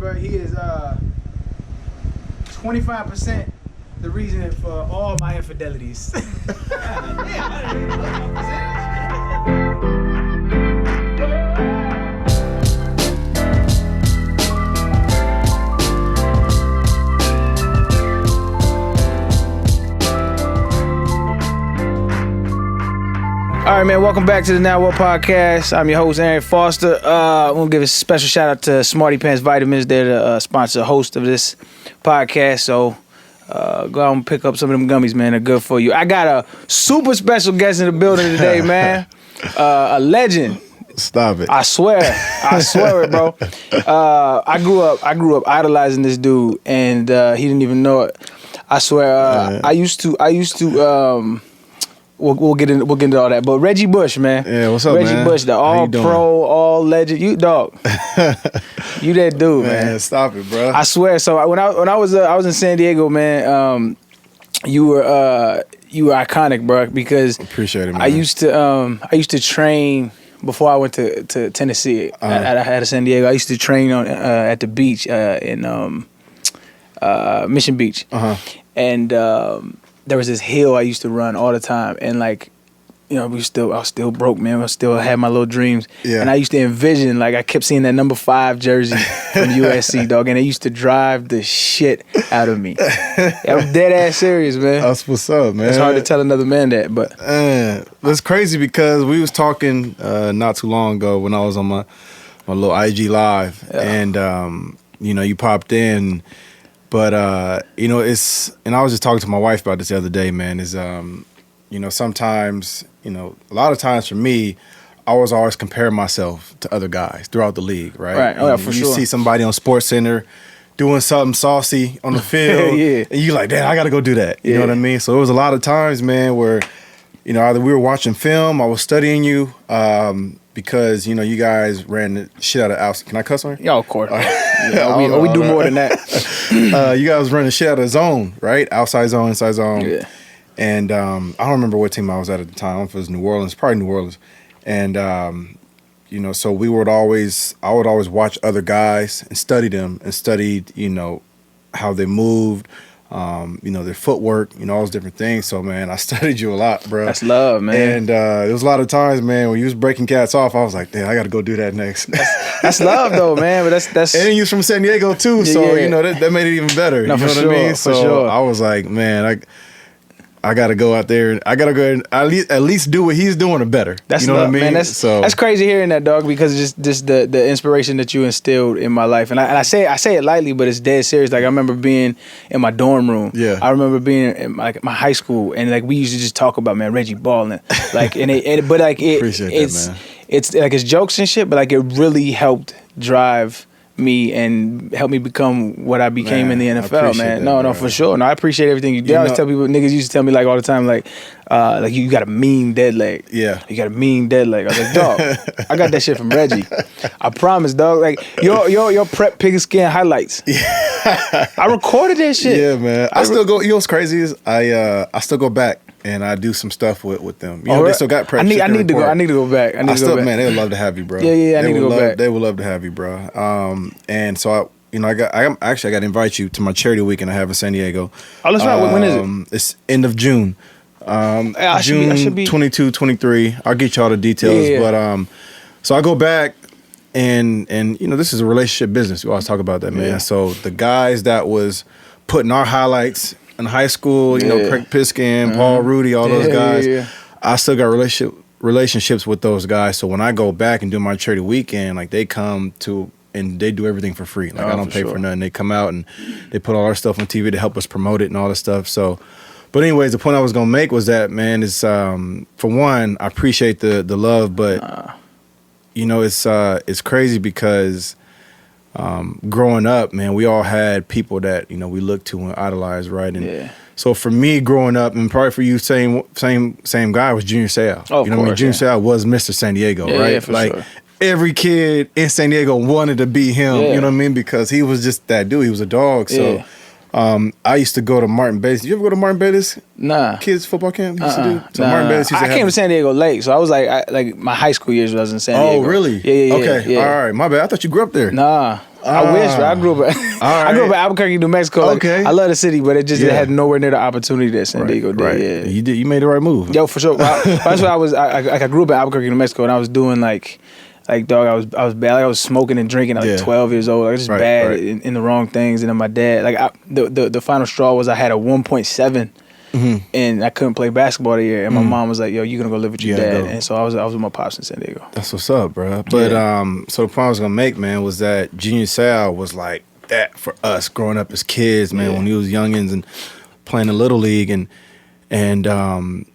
bro. He is 25% the reason for all my infidelities. All right, man, welcome back to the Now What Podcast. I'm your host, Arian Foster. I'm going to give a special shout out to Smarty Pants Vitamins. They're the sponsor host of this podcast. So go out and pick up some of them gummies, man. They're good for you. I got a super special guest in the building today, man. A legend. Stop it. I swear it, bro. I grew up idolizing this dude, and he didn't even know it. I swear. I used to. We'll get into all that, but Reggie Bush, man. Yeah, what's up, Reggie man? Bush, the all-pro, all-legend. You dog, you that dude, man. Stop it, bro. I swear. So when I was in San Diego, man, you were iconic, bro. Because Appreciate it, man. I used to train before I went to Tennessee at San Diego. I used to train at the beach in Mission Beach, and. There was this hill I used to run all the time, and like, you know, I was still broke, man. I still had my little dreams, and I used to envision, like, I kept seeing that number 5 jersey from USC, dog, and it used to drive the shit out of me. I'm dead ass serious, man. That's what's up, man. It's hard to tell another man that, but it's crazy because we was talking not too long ago when I was on my little IG live, and you know, you popped in. But, you know, and I was just talking to my wife about this the other day, man, you know, sometimes, you know, a lot of times for me, I was always comparing myself to other guys throughout the league, right? Right, and for you sure. see somebody on SportsCenter doing something saucy on the field, and you're like, damn, I got to go do that. You know what I mean? So it was a lot of times, man, where, you know, either we were watching film, I was studying you, because, you know, you guys ran the shit out of outside. Can I cuss on here? yeah, of course. We do more than that. You guys running shit out of zone, right? Outside zone, inside zone. Yeah. And I don't remember what team I was at the time. I don't know if it was New Orleans, probably New Orleans. And, you know, so I would always watch other guys and study them and studied, you know, how they moved, you know, their footwork, you know, all those different things. So, man, I studied you a lot, bro. That's love, man. And there was a lot of times, man, when you was breaking cats off, I was like, damn, I got to go do that next. That's love, though, man. But that's and you was from San Diego too, so you know that made it even better. No, you know for what sure, I mean? for So sure. I was like, man, I got to go out there and I got to go and at least do what he's doing or better. That's you know love, what I mean? Man, that's crazy hearing that, dog, because just the inspiration that you instilled in my life. And I say it lightly, but it's dead serious. Like, I remember being in my dorm room. Yeah. I remember being in my high school, and like we used to just talk about, man, Reggie balling. Like, but like Appreciate it's that, man. it's like it's jokes and shit, but like it really helped drive me and help me become what I became in the NFL, man. No, for sure. No, I appreciate everything you do. I always tell people, niggas used to tell me like all the time, like you got a mean dead leg. Yeah. You got a mean dead leg. I was like, dog, I got that shit from Reggie. I promise, dog. Like your prep pigskin highlights. Yeah. I recorded that shit. Yeah, man. I still go. You know what's crazy is I still go back and I do some stuff with them. You know, they still got prep. I need to go. I need to go back. Man, they would love to have you, bro. Yeah. I need to go back. They would love to have you, bro. And so I got to invite you to my charity weekend I have in San Diego. Oh, that's right. When is it? It's end of June. I June should be 22, 23. I'll get you all the details. Yeah. But so I go back and you know, this is a relationship business. We always talk about that, man. Yeah. So the guys that was putting our highlights in high school, you know, Craig Piskin, Paul Rudy, all those guys. Yeah. I still got relationships with those guys. So when I go back and do my charity weekend, like they come to and they do everything for free. Like I don't pay for nothing. They come out and they put all our stuff on TV to help us promote it and all this stuff. So, but anyways, the point I was gonna make was that, man, is for one, I appreciate the love, but you know, it's crazy because growing up, man, we all had people that, you know, we looked to and idolized, right? And so for me growing up, and probably for you, same guy was Junior Seau. Oh, you know what I mean? Junior Seau was Mr. San Diego, right? Yeah, for like sure. Every kid in San Diego wanted to be him, you know what I mean? Because he was just that dude. He was a dog. So I used to go to Martin Bailey's. Did you ever go to Martin Bailey's? Nah. Kids football camp? Used to do? So Martin Bailey's used to I came to San Diego late, so I was like my high school years was in San Diego. Oh, really? Yeah. Okay, all right. My bad. I thought you grew up there. Nah. I wish, bro. I grew up in Albuquerque, New Mexico. Like, Okay. I love the city, but it had nowhere near the opportunity that San Diego did. Right. Yeah. You made the right move. Yo, for sure. That's why I grew up in Albuquerque, New Mexico, and I was doing like dog, I was bad. Like, I was smoking and drinking at 12 years old. Like, just bad in the wrong things. And then my dad, like the final straw was I had a 1.7. Mm-hmm. And I couldn't play basketball the year, and my mom was like, "Yo, you're gonna go live with your dad." And so I was with my pops in San Diego. That's what's up, bro. But so the point I was gonna make, man, was that Junior Sal was like that for us growing up as kids, man. When he was youngins and playing in Little League, and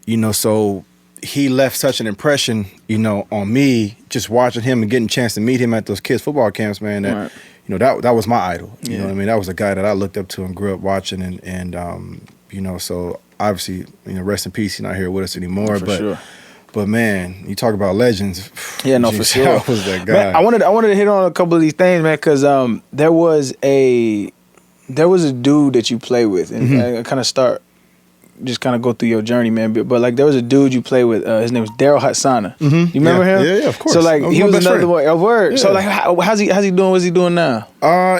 you know, so he left such an impression, you know, on me just watching him and getting a chance to meet him at those kids football camps, man. That you know that was my idol. You know what I mean? That was a guy that I looked up to and grew up watching, and you know, so obviously, you know, rest in peace. He's not here with us anymore. But man, you talk about legends. Yeah, no, for sure. Was that guy? Man, I wanted to hit on a couple of these things, man, because there was a dude that you play with, and I kind of go through your journey, man. But like, there was a dude you play with. His name was Daryl Hatsana. You remember him? Yeah, of course. So like, he was another one. A word. Yeah. So like, how's he doing? What's he doing now?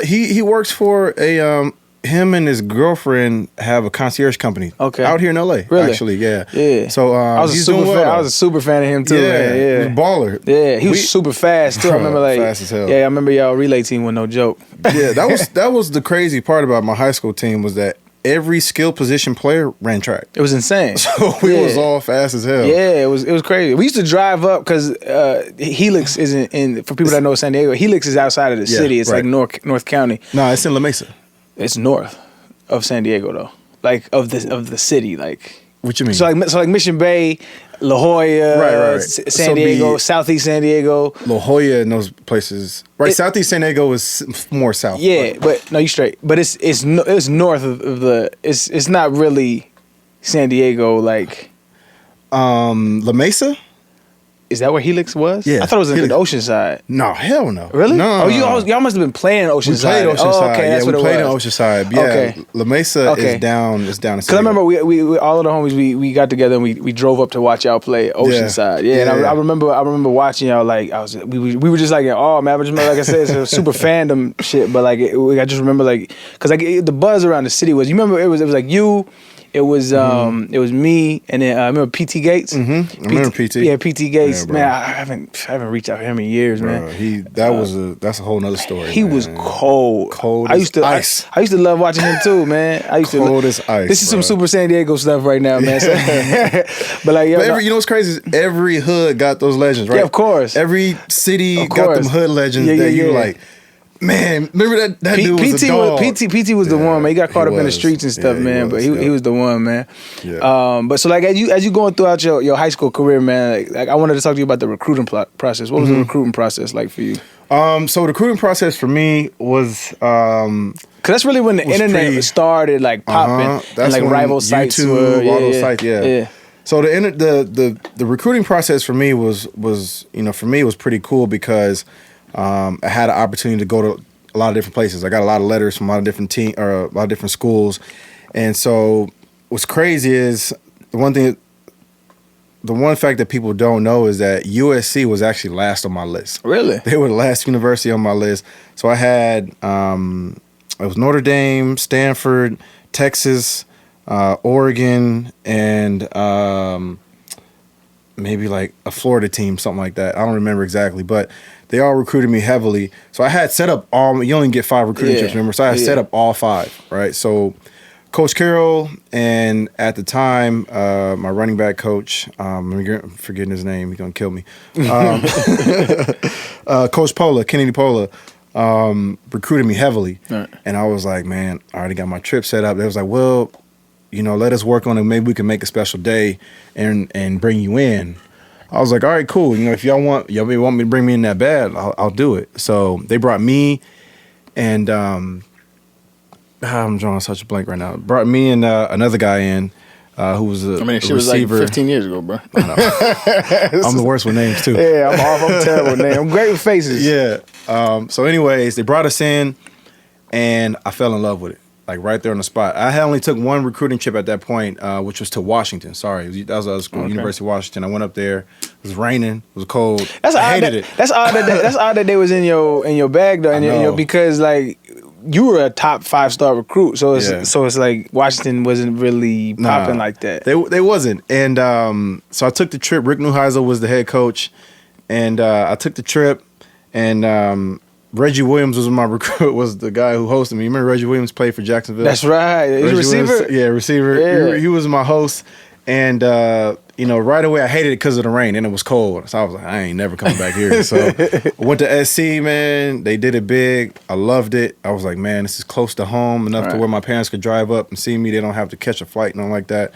He works for a him and his girlfriend have a concierge company. Okay. Out here in LA. Really? Actually, yeah. Yeah. So I was a super fan of him too. Yeah. He was a baller. Yeah, he was super fast too. I remember fast as hell. Yeah, I remember y'all relay team was no joke. Yeah, that was the crazy part about my high school team was that every skill position player ran track. It was insane. So we was all fast as hell. Yeah, it was crazy. We used to drive up because Helix isn't in. For people that know San Diego, Helix is outside of the city. It's like North County. No, it's in La Mesa. It's north of San Diego though, like of the city. Like, what you mean? So like Mission Bay, La Jolla, San Diego, Southeast San Diego, La Jolla, and those places. Right, Southeast San Diego is more south. Yeah, but no, you straight. But it's north of the. It's not really San Diego like. La Mesa. Is that where Helix was? Yeah, I thought it was in the Oceanside. No, hell no. Really? No. Oh, y'all must have been playing Oceanside. We played Oceanside. Okay, that's what it was. We played in Oceanside. Yeah, okay. La Mesa is down. It's down. Because I remember we all of the homies we got together and we drove up to watch y'all play Oceanside. Yeah, and I remember watching y'all like we were just like, oh man, but just like I said, it's a super fandom shit. But like I just remember like because like the buzz around the city was. You remember it was like you. It was me and then I remember PT Gates. Mm-hmm. I remember PT. Yeah, PT Gates. Yeah, man, I haven't reached out to him in years, man. That's a whole nother story. He was cold. Cold as ice. I used to love watching him too, man. Cold as ice. This is some super San Diego stuff right now, man. So, but like, you know what's crazy? Is every hood got those legends, right? Yeah, of course. Every city got them hood legends that you like. Man, remember that dude was a dog. PT was the one, man. He got caught up in the streets and stuff, man. But he was the one, man. Yeah. But so like as you going throughout your high school career, man, like I wanted to talk to you about the recruiting process. What was the recruiting process like for you? So the recruiting process for me was because that's really when the internet started like popping and like rival sites were all those sites, yeah. So the recruiting process for me was pretty cool because I had an opportunity to go to a lot of different places. I got a lot of letters from a lot of different a lot of different schools, and so what's crazy is the one fact that people don't know is that USC was actually last on my list. Really? They were the last university on my list. So I had it was Notre Dame, Stanford, Texas, Oregon, and maybe like a Florida team, something like that. I don't remember exactly, but they all recruited me heavily. So I had set up you only get 5 recruiting trips, remember? So I had set up all 5, right? So Coach Carroll and at the time, my running back coach, I'm forgetting his name, he's going to kill me. Coach Pola, Kennedy Pola, recruited me heavily. Right. And I was like, man, I already got my trip set up. They was like, well, let us work on it. Maybe we can make a special day and bring you in. I was like, all right, cool. If y'all want me to bring me in that bad, I'll do it. So they brought me and I'm drawing such a blank right now. Brought me and another guy in who was a receiver. Was like 15 years ago, bro. I know. I'm the worst with names too. Yeah, I'm terrible with names. I'm great with faces. Yeah. So anyways, they brought us in and I fell in love with it. like right there on the spot. I had only took one recruiting trip at that point, which was to Washington. Sorry, that was school, University of Washington. I went up there. It was raining. It was cold. I hated it. That's odd. That's odd that they was in your bag though, because like you were a top 5-star recruit. So it's like Washington wasn't really popping like that. They wasn't. And so I took the trip. Rick Neuheisel was the head coach, and I took the trip, and Reggie Williams was my recruit. Was the guy who hosted me. You remember Reggie Williams played for Jacksonville? That's right. He's a receiver. Receiver. Yeah. He was my host, and right away I hated it because of the rain and it was cold. So I was like, I ain't never coming back here. So I went to SC, man. They did it big. I loved it. I was like, man, this is close to home enough to where my parents could drive up and see me. They don't have to catch a flight, nothing like that.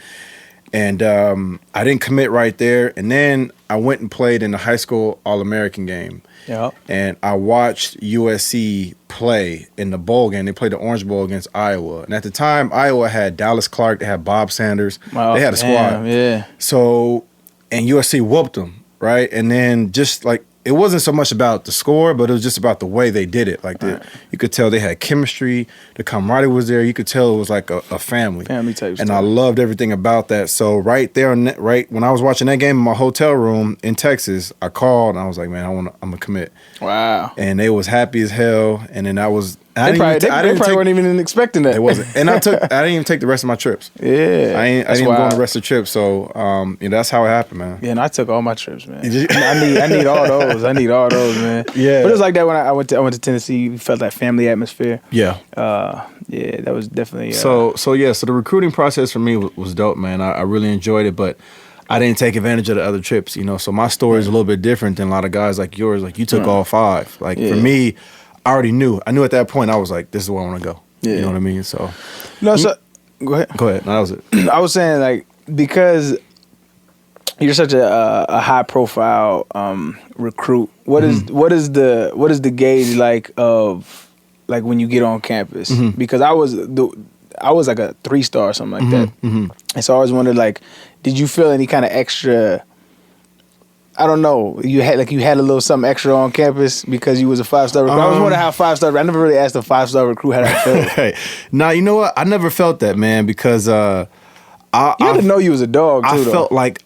And I didn't commit right there. And then I went and played in the high school All-American game. Yeah. And I watched USC play in the bowl game. They played the Orange Bowl against Iowa. And at the time, Iowa had Dallas Clark. They had Bob Sanders. Wow, they had a squad. Yeah. So, and USC whooped them, right? And then just like, it wasn't so much about the score, but it was just about the way they did it. Like, you could tell they had chemistry. The camaraderie was there. You could tell it was like a family. Family type stuff. And I loved everything about that. So right there, right when I was watching that game in my hotel room in Texas, I called and I was like, man, I'm gonna commit. Wow. And they was happy as hell. And then I was. They probably weren't even expecting that. It wasn't. And I didn't even take the rest of my trips. Yeah. I didn't go on the rest of the trips. So that's how it happened, man. Yeah, and I took all my trips, man. I need all those. I need all those, man. Yeah. But it was like that when I went to Tennessee. We felt that family atmosphere. Yeah. Yeah, that was definitely. So the recruiting process for me was dope, man. I really enjoyed it, but I didn't take advantage of the other trips, So my story is a little bit different than a lot of guys like yours. Like you took all 5. Like for me, I already knew. I knew at that point I was like, this is where I want to go. Yeah. You know what I mean? So go ahead. Go ahead. No, that was it. I was saying like because you're such a high profile recruit. What is the gauge like of like when you get on campus? Mm-hmm. Because I was like a 3-star or something like that. Mm-hmm. And so I always wondered like, did you feel any kind of extra? I don't know. You had a little something extra on campus because you was a 5-star recruit. I was wondering how 5-star. I never really asked a 5-star recruit how that felt. Hey, now you know what? I never felt that, man, because I didn't know you was a dog. Too, I felt like,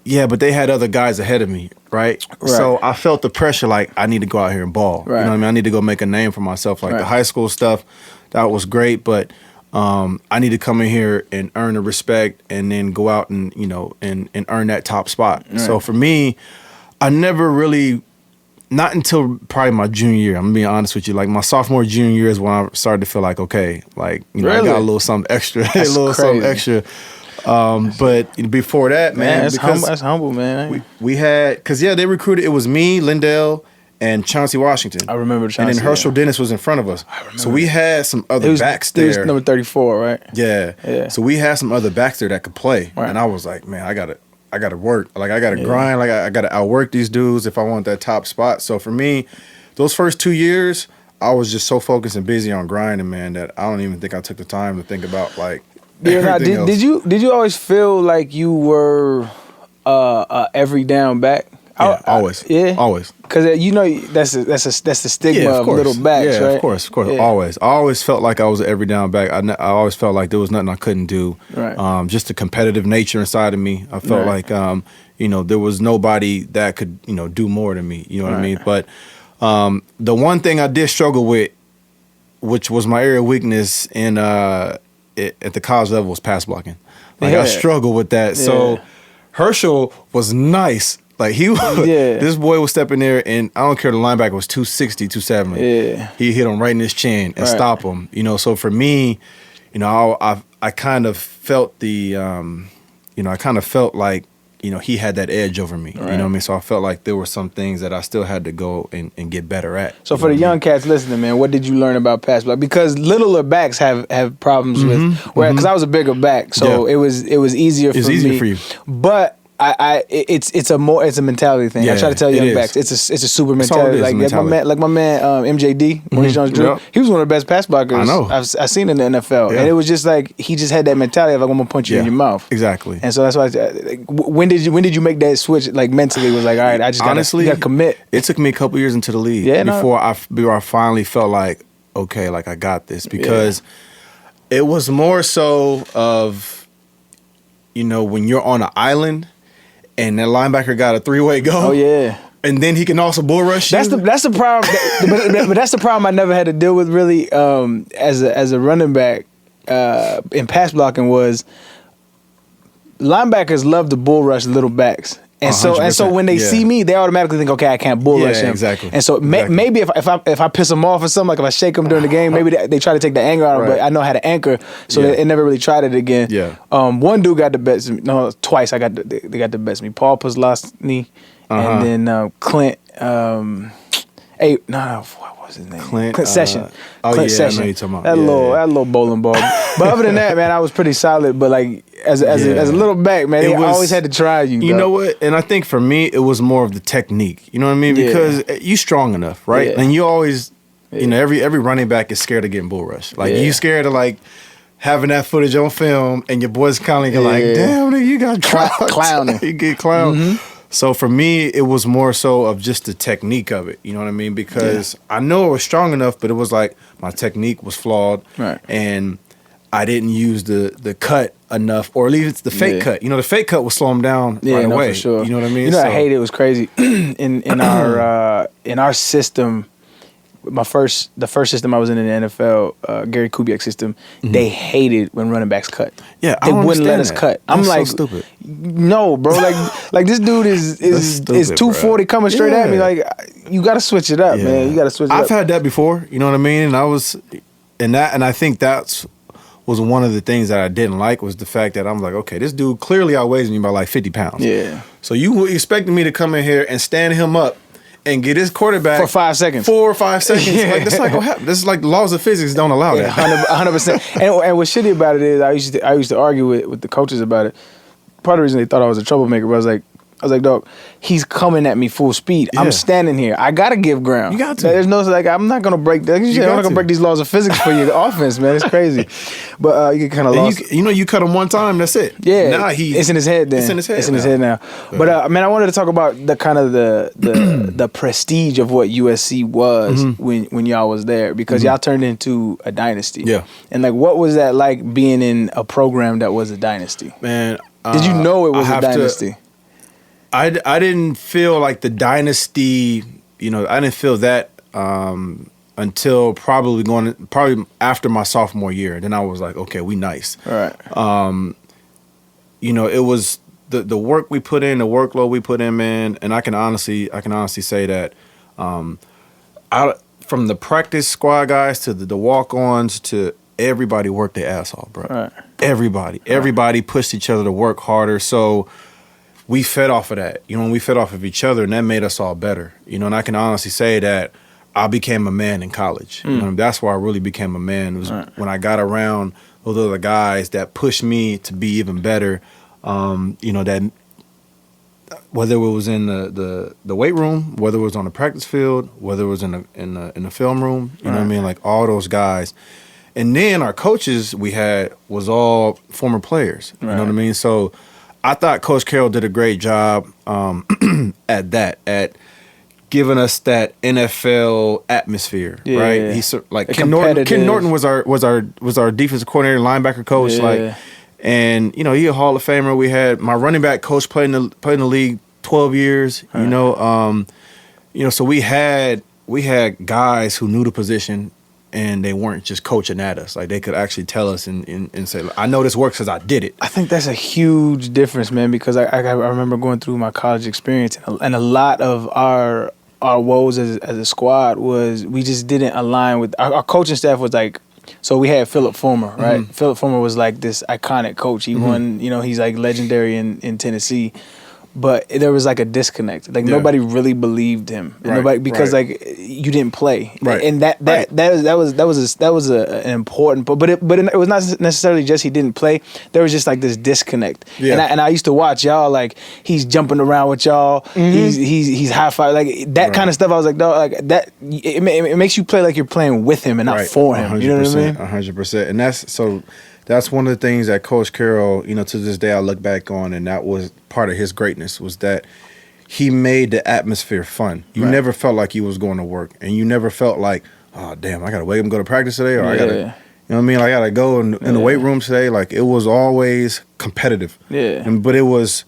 yeah, but they had other guys ahead of me, right? So I felt the pressure, like I need to go out here and ball. Right. You know what I mean? I need to go make a name for myself. Like the high school stuff, that was great, but I need to come in here and earn the respect and then go out and, and earn that top spot. Right. So for me, I never really, not until probably my junior year, I'm going to be honest with you, like my sophomore, junior year is when I started to feel like, okay, like, I got a little something extra, something extra. But before that, man, that's humble, man. We had, because they recruited, it was me, Lindell, and Chauncey Washington. I remember Chauncey. And then Herschel Dennis was in front of us. So we had some other backs there. He was number 34, right? Yeah. So we had some other backs there that could play. Right. And I was like, man, I gotta work. Like I gotta grind. Like I gotta outwork these dudes if I want that top spot. So for me, those first 2 years, I was just so focused and busy on grinding, man, that I don't even think I took the time to think about like everything else. Did you always feel like you were every down back? Yeah, always. Always. Because that's the stigma of little backs, right? Of course. Yeah. Always. I always felt like I was an every down back. I always felt like there was nothing I couldn't do. Right. Just the competitive nature inside of me. I felt like there was nobody that could do more than me. You know what I mean? But the one thing I did struggle with, which was my area of weakness at the college level, was pass blocking. Like I struggled with that. Yeah. So Herschel was nice. Like this boy was stepping there, and I don't care. The linebacker was 260, 270. Yeah, he hit him right in his chin and stop him. So for me, I kind of felt like he had that edge over me. Right. You know what I mean? So I felt like there were some things that I still had to go and get better at. So for the young cats listening, man, what did you learn about pass block? Because littler backs have problems with, because I was a bigger back, so it was easier for me. It's easier for you, but. It's a mentality thing. I try to tell young backs it's a super mentality. Like my man MJD, Maurice Jones-Drew, he was one of the best pass blockers I know. I've seen in the NFL, and it was just like he just had that mentality of like I'm gonna punch you in your mouth. Exactly. And so that's why. When did you make that switch? Like mentally, was like, all right, I just gotta commit. It took me a couple years into the league before I finally felt like, okay, like I got this, because It was more so of, when you're on an island and that linebacker got a 3-way go. Oh yeah. And then he can also bull rush you. That's the problem. but that's the problem I never had to deal with really as a running back in pass blocking was linebackers love to bull rush little backs. And so when they see me, they automatically think, okay, I can't bull rush him. Exactly. And so maybe if I piss them off or something, like if I shake them during the game, maybe they try to take the anger out of them. But I know how to anchor, so they never really tried it again. Yeah. One dude got the best. No, twice they got the best of me. Paul Puzlosny, and then Clint. What was his name? Clint Session. Clint Session. I know you're talking about. That little bowling ball. But other than that, man, I was pretty solid. But like as a little back, man, I always had to try you. You know what? And I think for me, it was more of the technique. You know what I mean? Because you strong enough, right? Yeah. And you always, every running back is scared of getting bull rushed. Like you scared of like having that footage on film, and your boys kind of like, damn, you got clowning. You get clowned. Mm-hmm. So for me, it was more so of just the technique of it. You know what I mean? Because I know it was strong enough, but it was like my technique was flawed. Right. And I didn't use the cut enough, or at least it's the fake cut. The fake cut will slow him down right away. For sure. You know what I mean? I hate it. It was crazy. in our system, the first system I was in the NFL, Gary Kubiak's system, they hated when running backs cut. Yeah, they wouldn't let us cut. I'm like, so stupid. No, bro. Like this dude is 240 coming straight at me. Like, you got to switch it up, man. You got to switch it up. I've had that before. You know what I mean? And I think that's was one of the things that I didn't like was the fact that I'm like, okay, this dude clearly outweighs me by like 50 pounds. Yeah. So you expecting me to come in here and stand him up and get his quarterback for 5 seconds, 4 or 5 seconds. Like that's not gonna happen. This is like the laws of physics don't allow that. 100%. And what's shitty about it is I used to argue with the coaches about it. Part of the reason they thought I was a troublemaker was I was like, dog, he's coming at me full speed. Yeah. I'm standing here. I gotta give ground. You got to. There's no I'm not gonna break. Like you said, I'm not gonna break these laws of physics for your offense, man. It's crazy. But you get kind of lost. You cut him one time. That's it. Yeah. Now it's in his head. Then it's in his head. It's in his head now. But man, I wanted to talk about the kind of the prestige of what USC was when y'all was there, because y'all turned into a dynasty. Yeah. And like, what was that like being in a program that was a dynasty? Man, did you know it was a dynasty? I didn't feel like the dynasty, I didn't feel that until probably after my sophomore year. Then I was like, okay, we nice. All right. It was the work we put in, the workload we put in, man. And I can honestly say that from the practice squad guys to the walk-ons to everybody worked their ass off, bro. Right. Everybody pushed each other to work harder. So we fed off of that, we fed off of each other, and that made us all better, and I can honestly say that I became a man in college. That's where I really became a man. It was when I got around those other guys that pushed me to be even better. That whether it was in the weight room, whether it was on the practice field, whether it was in the film room, you know what I mean, like all those guys. And then our coaches we had was all former players. You know what I mean? So I thought Coach Carroll did a great job at giving us that NFL atmosphere, right? Yeah. He's like Ken Norton was our defensive coordinator, linebacker coach, and he a Hall of Famer. We had my running back coach played in the league 12 years. So we had guys who knew the position. And they weren't just coaching at us. Like, they could actually tell us and say, I know this works because I did it. I think that's a huge difference, man, because I remember going through my college experience, and a lot of our woes as a squad was we just didn't align with – our coaching staff was like – so we had Philip Fulmer, right? Mm-hmm. Philip Fulmer was like this iconic coach. He won – he's like legendary in Tennessee. But there was like a disconnect. Like nobody really believed him. Because like you didn't play. Right. And that was an important. But it was not necessarily just he didn't play. There was just like this disconnect. Yeah. And I used to watch y'all, like he's jumping around with y'all. Mm-hmm. He's high five, like that kind of stuff. I was like, dog, like that. It makes you play like you're playing with him and not for him. 100%, you know what I mean? 100%. And that's one of the things that Coach Carroll, to this day I look back on, and that was part of his greatness, was that he made the atmosphere fun. You never felt like you was going to work, and you never felt like, oh, damn, I got to wake up and go to practice today, or You know what I mean? Like, I gotta go in the weight room today. Like, it was always competitive. Yeah. But it was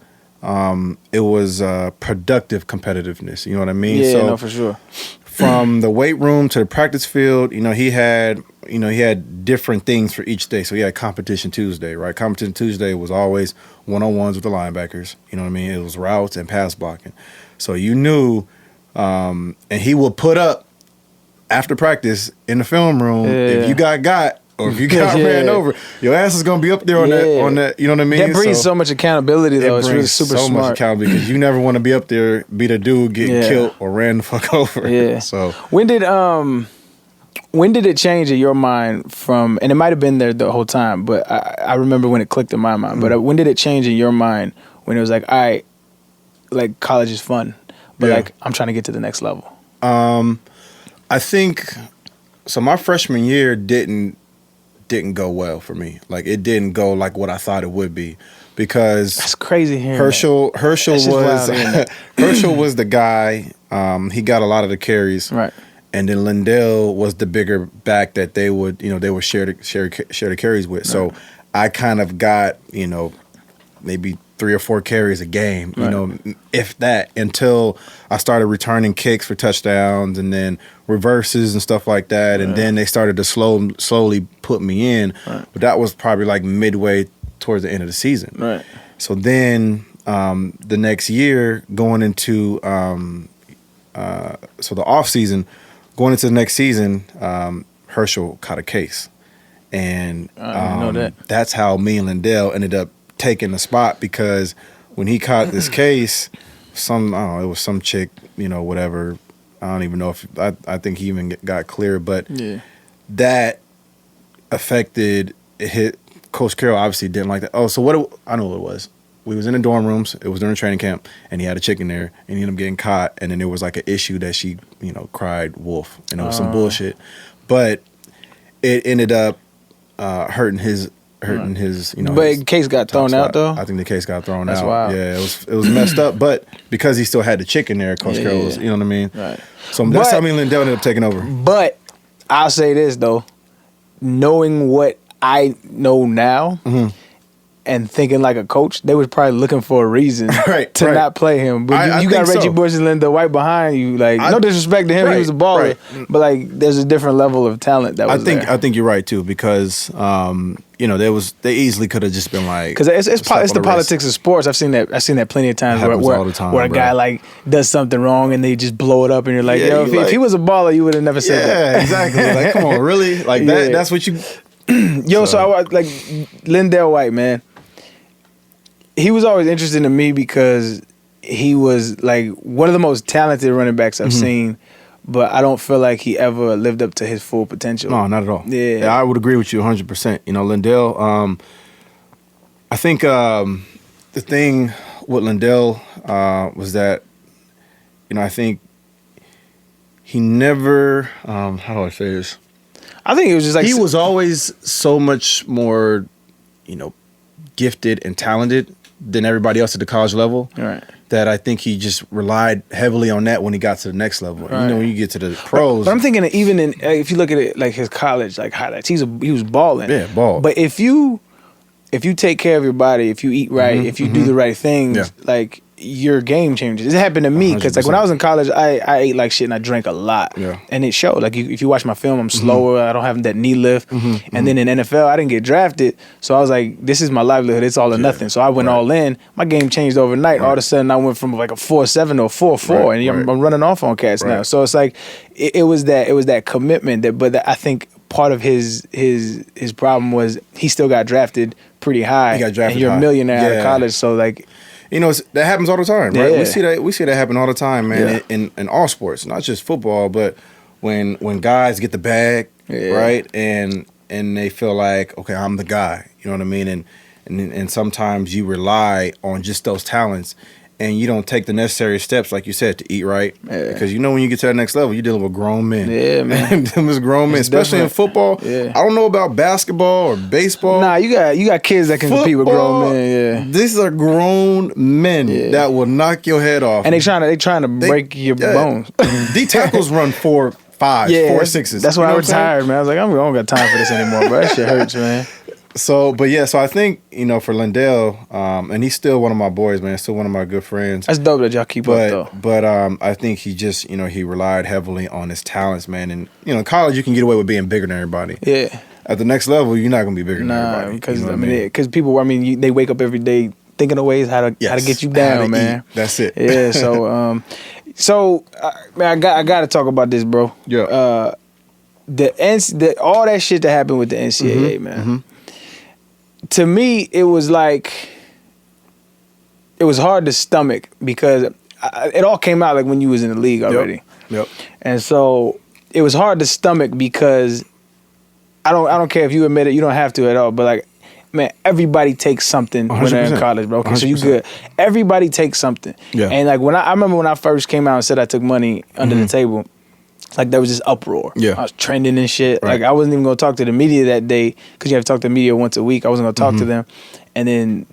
productive competitiveness. You know what I mean? Yeah, so no, for sure. From the weight room to the practice field, he had different things for each day. So he had competition Tuesday, right? Competition Tuesday was always one-on-ones with the linebackers. You know what I mean? It was routes and pass blocking. So you knew, and he would put up after practice in the film room if you got. Or if you got ran over, your ass is gonna be up there on that. You know what I mean? That breeds so much accountability, though. It's really super so smart. Much accountability because you never want to be up there, be the dude getting killed or ran the fuck over. Yeah. So when did it change in your mind from? And it might have been there the whole time, but I remember when it clicked in my mind. But when did it change in your mind when it was like, all right, like college is fun, but like I'm trying to get to the next level? I think so. My freshman year didn't go well for me. Like, it didn't go like what I thought it would be, because that's crazy hearing Herschel was Herschel was the guy. He got a lot of the carries, right? And then Lindell was the bigger back that they would share the carries with. Right. So I kind of got maybe 3 or 4 carries a game, if that, until I started returning kicks for touchdowns and then reverses and stuff like that. And then they started to slowly put me in. Right. But that was probably like midway towards the end of the season. Right. So then the next year, going into the off season, going into the next season, Herschel caught a case. And that's how me and Lindell ended up taking the spot, because when he caught this case, it was some chick, whatever. I don't even know if I think he even got clear, but that affected it. Coach Carroll obviously didn't like that. Oh, so I know what it was. We was in the dorm rooms. It was during training camp, and he had a chick in there, and he ended up getting caught. And then there was like an issue that she, cried wolf, and it was some bullshit. But it ended up hurting his. But the case got thrown out, though. I think the case got thrown out. That's wild. Yeah, it was messed up. But because he still had the chick in there, Coach Carroll was, you know what I mean? Right. So that's how me and Lindell ended up taking over. But I'll say this, though. Knowing what I know now and thinking like a coach, they was probably looking for a reason to not play him. But you got Reggie Bush and Lindell White behind you. Like, no disrespect to him, he was a baller. Right. But, like, there's a different level of talent that was there. I think you're right, too, because they easily could have just been like, because it's the politics of sports. I've seen that plenty of times where a guy like does something wrong and they just blow it up, and you're like, if he was a baller, you would have never said that. Yeah, exactly. Like, come on, really? Like that? That's what you. So I was like Lindell White, man. He was always interesting to me because he was like one of the most talented running backs I've seen. But I don't feel like he ever lived up to his full potential. No, not at all. Yeah, I would agree with you 100%. Lindell, I think the thing with Lindell was that, I think he never, how do I say this? I think it was just like... He was always so much more, gifted and talented than everybody else at the college level. Right. That I think he just relied heavily on that when he got to the next level. Right. When you get to the pros. But I'm thinking that even if you look at it like his college like highlights, he was balling. Yeah, ball. But if you take care of your body, if you eat right, if you do the right things, like your game changes. It happened to me because like when I was in college, I ate like shit and I drank a lot, and it showed. Like if you watch my film, I'm slower. I don't have that knee lift. And then in NFL, I didn't get drafted, so I was like, this is my livelihood. It's all or nothing. So I went all in. My game changed overnight. All of a sudden, I went from like a 4.7 to a 4.4, and I'm running off on cats now. So it's like it was that commitment but I think part of his problem was he still got drafted pretty high. He got drafted, and you're a millionaire out of college, so like. That happens all the time, right? Yeah. We see that happen all the time, man. In all sports, not just football, but when guys get the bag, right, and they feel like, okay, I'm the guy, you know what I mean, and sometimes you rely on just those talents, and you don't take the necessary steps, like you said, to eat right, because when you get to that next level, you're dealing with grown men. Yeah, man, them is grown men, especially in football. Yeah. I don't know about basketball or baseball. Nah, you got kids that can compete with grown men. Yeah, these are grown men that will knock your head off, and they trying to break your bones. D tackles run 4-5 5s, 4 6s. That's why I retired, man. I was like, I don't got time for this anymore, bro. That shit hurts, man. So I think, for Lindell, and he's still one of my boys, man. Still one of my good friends. That's dope that y'all keep up, though. But I think he just, he relied heavily on his talents, man. And, in college, you can get away with being bigger than everybody. Yeah. At the next level, you're not going to be bigger than everybody. Because people, they wake up every day thinking of ways how to get you down, man. Eat. That's it. Yeah, man, I got to talk about this, bro. Yeah. All that shit that happened with the NCAA, man. Mm-hmm. To me, it was hard to stomach because it all came out like when you was in the league already. Yep. And so it was hard to stomach because I don't care if you admit it, you don't have to at all. But man, everybody takes something 100%. when they're in college, bro. Okay, 100%. So you good. Everybody takes something. Yeah. And I remember when I first came out and said I took money under the table. There was this uproar. Yeah. I was trending and shit. Right. I wasn't even going to talk to the media that day because you have to talk to the media once a week. I wasn't going to talk to them. And then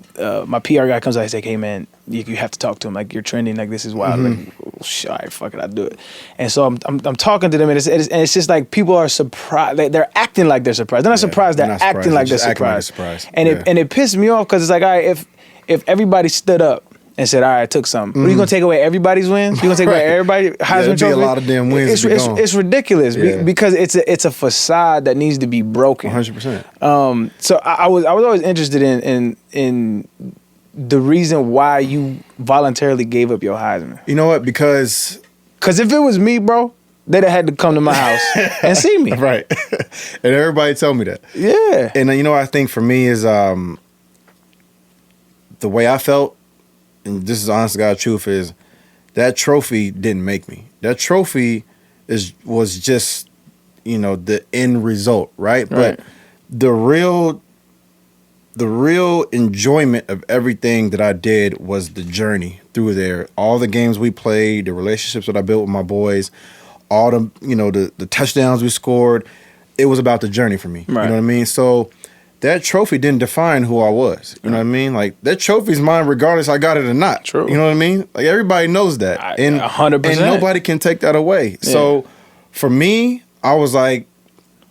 my PR guy comes out and says, hey, man, you have to talk to him. You're trending. This is wild. All right, fuck it, I'll do it. And so I'm talking to them, and it's just people are surprised. They're acting like they're surprised. They're not surprised. They're acting like they're surprised. And it pissed me off because it's all right, if everybody stood up and said, all right, I took something. What, are you going to take away every's wins? You going to take away everybody? Heisman Trophy? A lot of damn wins. It's ridiculous because it's a facade that needs to be broken. 100%. So I was always interested in the reason why you voluntarily gave up your Heisman. You know what? Because if it was me, bro, they'd have had to come to my house and see me. Right. And everybody tell me that. Yeah. And I think for me is the way I felt, and this is honest to God truth, is that trophy didn't make me. That trophy was just, the end result, right? But the real enjoyment of everything that I did was the journey through there. All the games we played, the relationships that I built with my boys, all the the touchdowns we scored. It was about the journey for me. Right. You know what I mean? So that trophy didn't define who I was. You know what I mean? That trophy's mine regardless I got it or not. True. You know what I mean? Everybody knows that. And 100%. And nobody can take that away. Yeah. So for me, I was and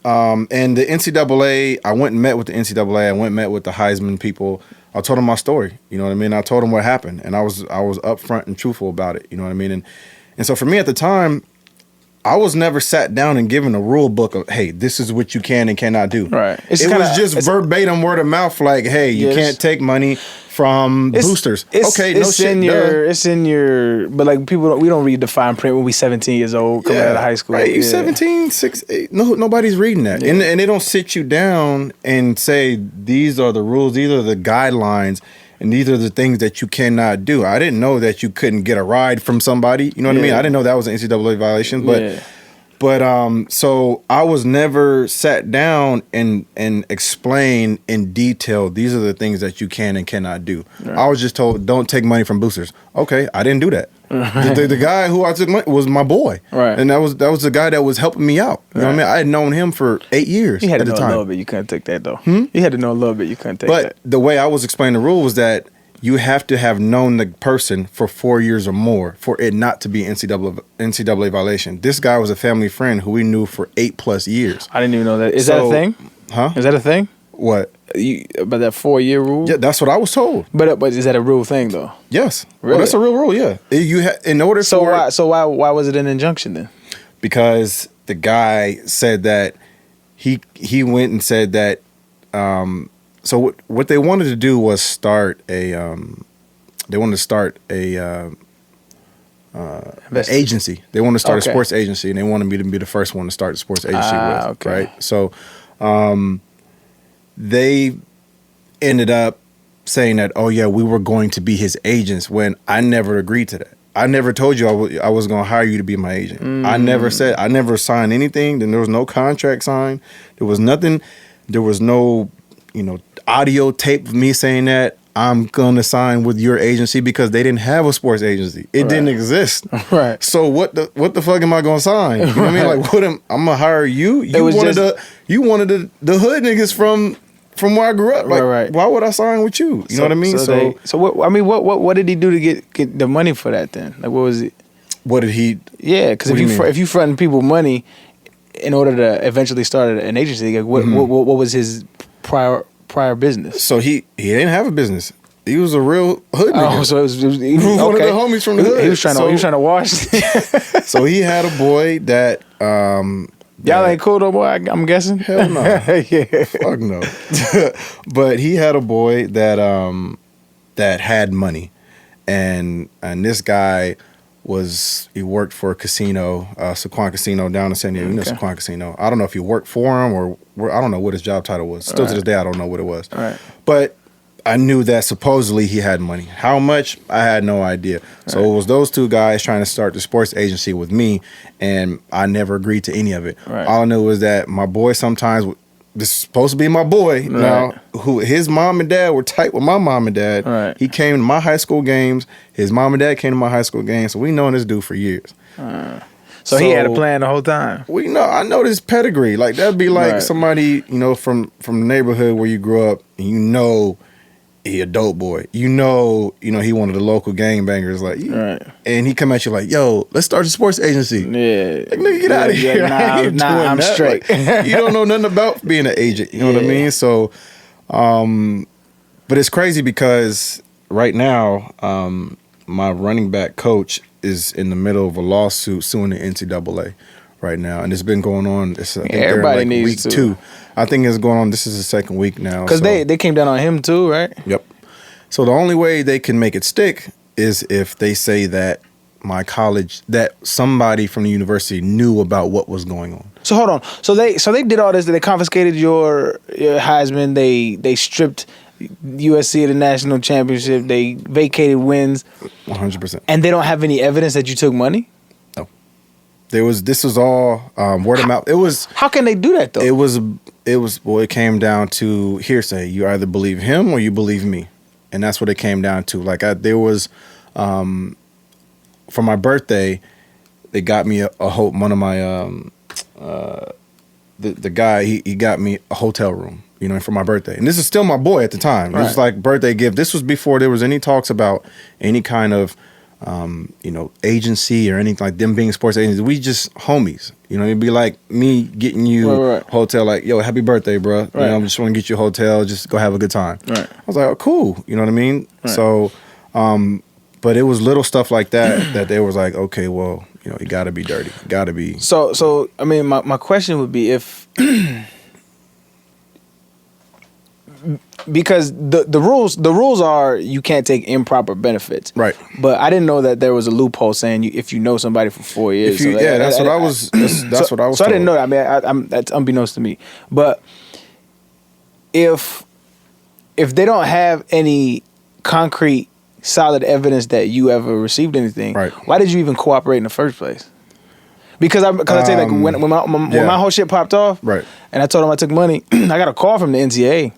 the NCAA, I went and met with the NCAA. I went and met with the Heisman people. I told them my story. You know what I mean? I told them what happened. And I was upfront and truthful about it. You know what I mean? And so for me at the time, I was never sat down and given a rule book of, hey, this is what you can and cannot do. Right. It was just verbatim word of mouth, hey, you can't take money from boosters. It's in your, but people we don't read the fine print when we 17 years old coming out of high school. Right, you 17, 6, 8. No, nobody's reading that. Yeah. And they don't sit you down and say, these are the rules, these are the guidelines, and these are the things that you cannot do. I didn't know that you couldn't get a ride from somebody. You know what I mean? I didn't know that was an NCAA violation. But so I was never sat down and explained in detail, these are the things that you can and cannot do. Right. I was just told, don't take money from boosters. Okay, I didn't do that. Right. The guy who I took money was my boy. Right. And that was the guy that was helping me out. You know what I mean? I had known him for 8 years. You had at to the know time. a little bit. You couldn't take that, though. You had to know a little bit. You couldn't take that. But the way I was explaining the rule was that you have to have known the person for 4 years or more for it not to be NCAA violation. This guy was a family friend who we knew for 8+ years. I didn't even know that. Is that a thing? Huh? Is that a thing? What? About that 4-year rule? Yeah, that's what I was told. But is that a real thing though? Yes. Really? Well, that's a real rule. Yeah. In order for why was it an injunction then? Because the guy said that he went and said that. So what they wanted to do was start a agency. They wanted to start a sports agency, and they wanted me to be the first one to start the sports agency with. Okay. Right. So they ended up saying that, oh yeah, we were going to be his agents when I never agreed to that. I never told you I was going to hire you to be my agent. I never signed anything. Then there was no contract signed. There was nothing. There was no, audio tape of me saying that I'm going to sign with your agency because they didn't have a sports agency. It didn't exist. Right. So what the fuck am I going to sign? You know what I mean? I'm going to hire you. You wanted the hood niggas from where I grew up. Like, why would I sign with you? You know what I mean? What did he do to get the money for that then? Like, what was it? What did he? Yeah, because if you fronting people money in order to eventually start an agency? Like, what was his prior business? So he didn't have a business. He was a real hood nigga. Oh, so he was one of the homies from the hood. He was trying to wash. So he had a boy that y'all ain't cool no more, I'm guessing. Hell no. Yeah. Fuck no. But he had a boy that had money, and this guy he worked for a casino, Saquon Casino down in San Diego. You know Saquon Casino. I don't know if he worked for him or I don't know what his job title was. Still to this day, I don't know what it was. Right. But I knew that supposedly he had money. How much? I had no idea. So it was those two guys trying to start the sports agency with me, and I never agreed to any of it. Right. All I knew was that my boy sometimes, this is supposed to be my boy now, who his mom and dad were tight with my mom and dad. Right. He came to my high school games. His mom and dad came to my high school games. So we known this dude for years. So he had a plan the whole time. I know this pedigree. Like that'd be like somebody, from the neighborhood where you grew up, and he a dope boy. He one of the local gangbangers. Like, and he come at you like, yo, let's start a sports agency. Yeah. Like, nigga, get out of here. I'm straight. Like, you don't know nothing about being an agent. You know what I mean? So, but it's crazy because right now, my running back coach is in the middle of a lawsuit suing the NCAA right now, and it's been going on. I think everybody needs week to. 2. I think it's going on. This is the second week now. Because they came down on him too, right? Yep. So the only way they can make it stick is if they say that my college, that somebody from the university knew about what was going on. So hold on. So they did all this. They confiscated your Heisman. They stripped USC of the national championship. They vacated wins. 100%. And they don't have any evidence that you took money? No. This was all word of mouth. It was. How can they do that though? It came down to hearsay. You either believe him or you believe me, and that's what it came down to. Like there was, for my birthday, they got me one of my the guy he got me a hotel room, for my birthday, and this is still my boy at the time. It was like birthday gift. This was before there was any talks about any kind of agency or anything like them being sports agents. We just homies. It'd be like me getting you a hotel, like, yo, happy birthday, bro. I just want to get you a hotel, just go have a good time. Right. I was like, oh, cool. You know what I mean? Right. So, but it was little stuff like that they was like, okay, well, you gotta be dirty. Gotta be. So I mean, my question would be if because the rules are you can't take improper benefits, right? But I didn't know that there was a loophole saying if you know somebody for 4 years. That's what I was. That's what I was. So told. I didn't know that. I mean, that's unbeknownst to me. But if they don't have any concrete, solid evidence that you ever received anything, why did you even cooperate in the first place? Because I tell you, like when my whole shit popped off, and I told them I took money, I got a call from the NCAA.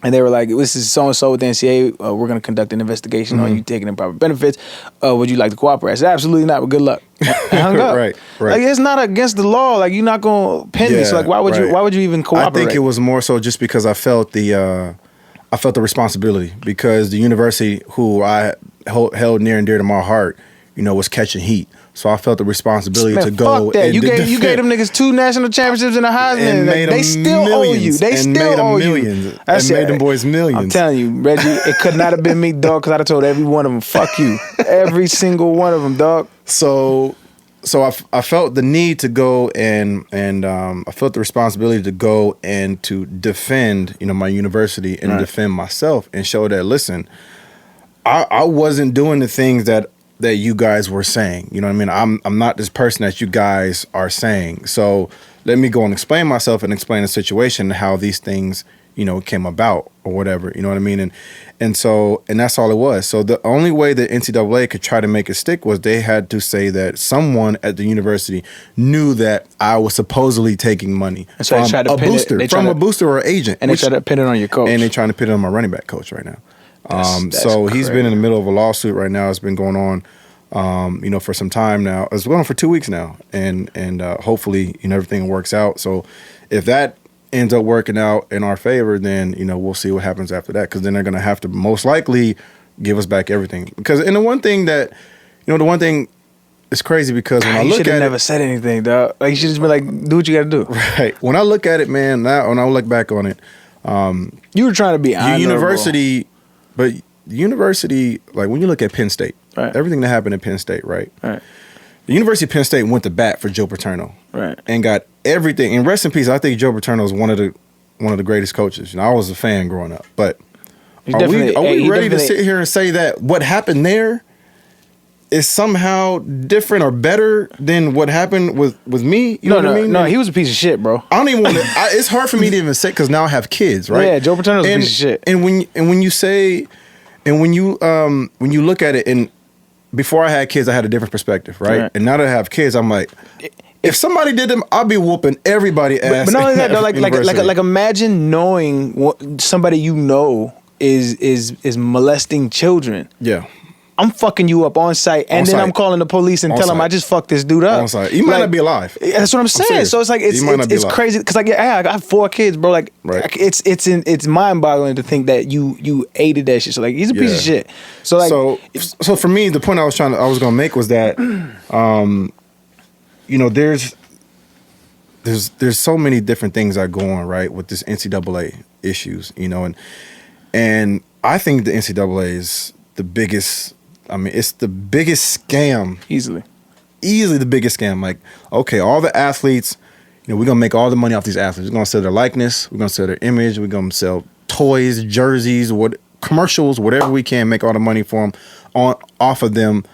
And they were like, this is so-and-so with the NCAA. We're going to conduct an investigation on you taking improper benefits. Would you like to cooperate? I said, absolutely not, but good luck. I hung up. Right. Like, it's not against the law. Like, you're not going to pin me. So, like, why would you even cooperate? I think it was more so just because I felt the responsibility. Because the university, who I held near and dear to my heart, was catching heat. So I felt the responsibility to go. Fuck that. And you gave them niggas 2 national championships in the Heisman. They still owe you. They still owe you. And made them boys millions. I'm telling you, Reggie, it could not have been me, dog, because I'd have told every one of them, fuck you. Every single one of them, dog. So I felt the need to go and I felt the responsibility to go and to defend, my university and defend myself and show that, listen, I wasn't doing the things that you guys were saying. You know what I mean? I'm not this person that you guys are saying. So let me go and explain myself and explain the situation and how these things, came about or whatever. You know what I mean? And that's all it was. So the only way that NCAA could try to make it stick was they had to say that someone at the university knew that I was supposedly taking money so from a booster or agent. And they tried to pin it on your coach. And they're trying to pin it on my running back coach right now. That's so he's been in the middle of a lawsuit right now. It's been going on, for some time now. It's going on for 2 weeks now, and hopefully, everything works out. So if that ends up working out in our favor, then we'll see what happens after that. Because then they're going to have to most likely give us back everything. Because the one thing it's crazy because when I you look should at have it, never said anything, dog. Like you should just be like, do what you got to do. right? When I look at it, man, now when I look back on it, You were trying to be honorable. university, but university, like when you look at Penn State, Right. everything that happened at Penn State, right? Right. The University of Penn State went to bat for Joe Paterno, Right. and got everything. And rest in peace. I think Joe Paterno is one of the greatest coaches. I was a fan growing up, but are we ready to sit here and say that what happened there is somehow different or better than what happened with me? You know what I mean? No, he was a piece of shit, bro. I don't even want to. It's hard for me to even say because now I have kids, right? Yeah, Joe Paterno's a piece of shit. And when you say, and when you look at it, and before I had kids, I had a different perspective, right? And now that I have kids, I'm like, if somebody did them, I'll be whooping everybody ass. But not only that, though, like imagine knowing somebody you know is molesting children. Yeah. I'm fucking you up on site, and then I'm calling the police and tell them I just fucked this dude up. On site. You might not be alive. That's what I'm saying. So it's like it's crazy because like I got 4 kids, bro. Like it's mind boggling to think that you aided that shit. So like he's a piece of shit. So like so for me, the point I was gonna make was that there's so many different things that go on right with this NCAA issues, and I think the NCAA is the biggest. I mean, it's the biggest scam. Easily the biggest scam. Like, okay, all the athletes, we're going to make all the money off these athletes. We're going to sell their likeness. We're going to sell their image. We're going to sell toys, jerseys, commercials, whatever we can, make all the money for them off of them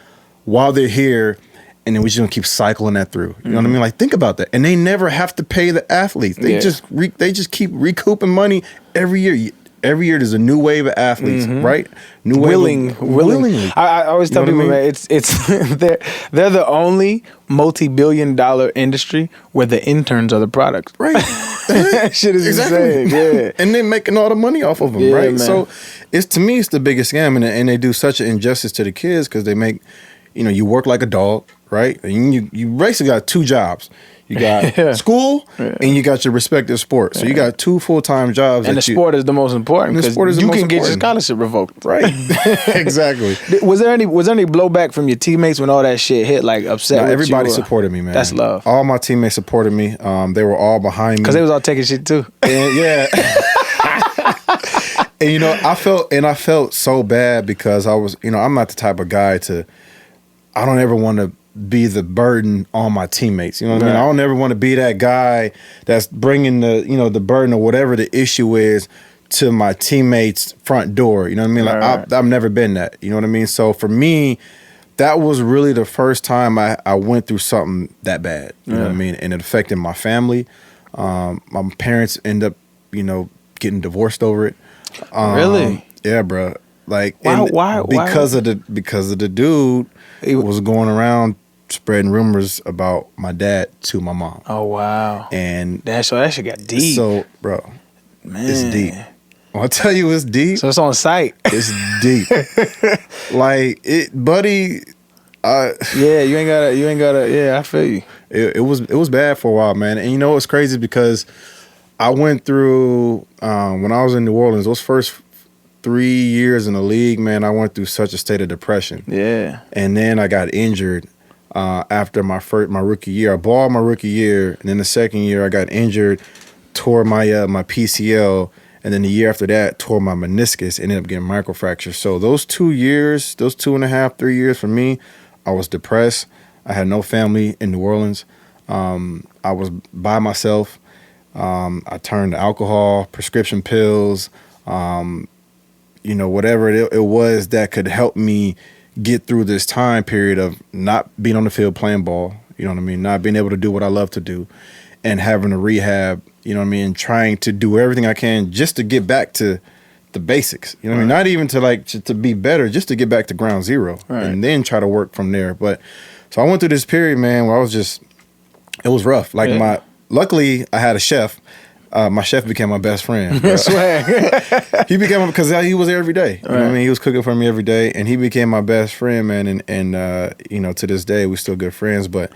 while they're here. And then we're just going to keep cycling that through. You know what I mean? Like, think about that. And they never have to pay the athletes. They just keep recouping money every year. Every year there's a new wave of athletes, right? New willingly. I always tell people, man, it's they're the only multi-billion-dollar industry where the interns are the product. Right. That shit is insane. Yeah. And they're making all the money off of them, right? Man. So to me it's the biggest scam, and they do such an injustice to the kids because they make, you work like a dog, right? And you basically got 2 jobs. You got school and you got your respective sport. So you got 2 full-time jobs. And the sport is the most important because you can get your scholarship revoked. Right. Exactly. Was there any blowback from your teammates when all that shit hit, like upset with everybody supported me, man. That's love. All my teammates supported me. They were all behind me. Because they was all taking shit too. And and I felt so bad because I was, I'm not the type of guy I don't ever want to be the burden on my teammates. You know what I mean? I don't ever want to be that guy that's bringing the burden or whatever the issue is to my teammates' front door. You know what I mean? Like I've never been that. You know what I mean? So for me, that was really the first time I went through something that bad. You know what I mean? And it affected my family. My parents end up, getting divorced over it. Really? Yeah, bro. Like why? Because of the dude was going around spreading rumors about my dad to my mom. Oh wow! And that shit got deep. So, bro, it's deep. When I tell you it's deep. So it's on site. It's deep. Like it, buddy. Yeah, you ain't gotta. Yeah, I feel you. It was bad for a while, man. And it's crazy because I went through when I was in New Orleans. Those first 3 years in the league, man, I went through such a state of depression. Yeah. And then I got injured after my rookie year. I balled my rookie year, and then the second year I got injured, tore my PCL, and then the year after that tore my meniscus, ended up getting microfracture. So those 2 years, those 2.5, 3 years for me, I was depressed. I had no family in New Orleans. I was by myself. I turned to alcohol, prescription pills, whatever it was that could help me get through this time period of not being on the field playing ball, you know what I mean, not being able to do what I love to do, and having to rehab, you know what I mean, trying to do everything I can just to get back to the basics, you know what I mean, not even to be better, just to get back to ground zero, and then try to work from there. But so I went through this period, man, where it was rough. Like luckily I had a chef. My chef became my best friend. He became because he was there every day. You know what I mean? He was cooking for me every day, and he became my best friend, man. And to this day we're still good friends. But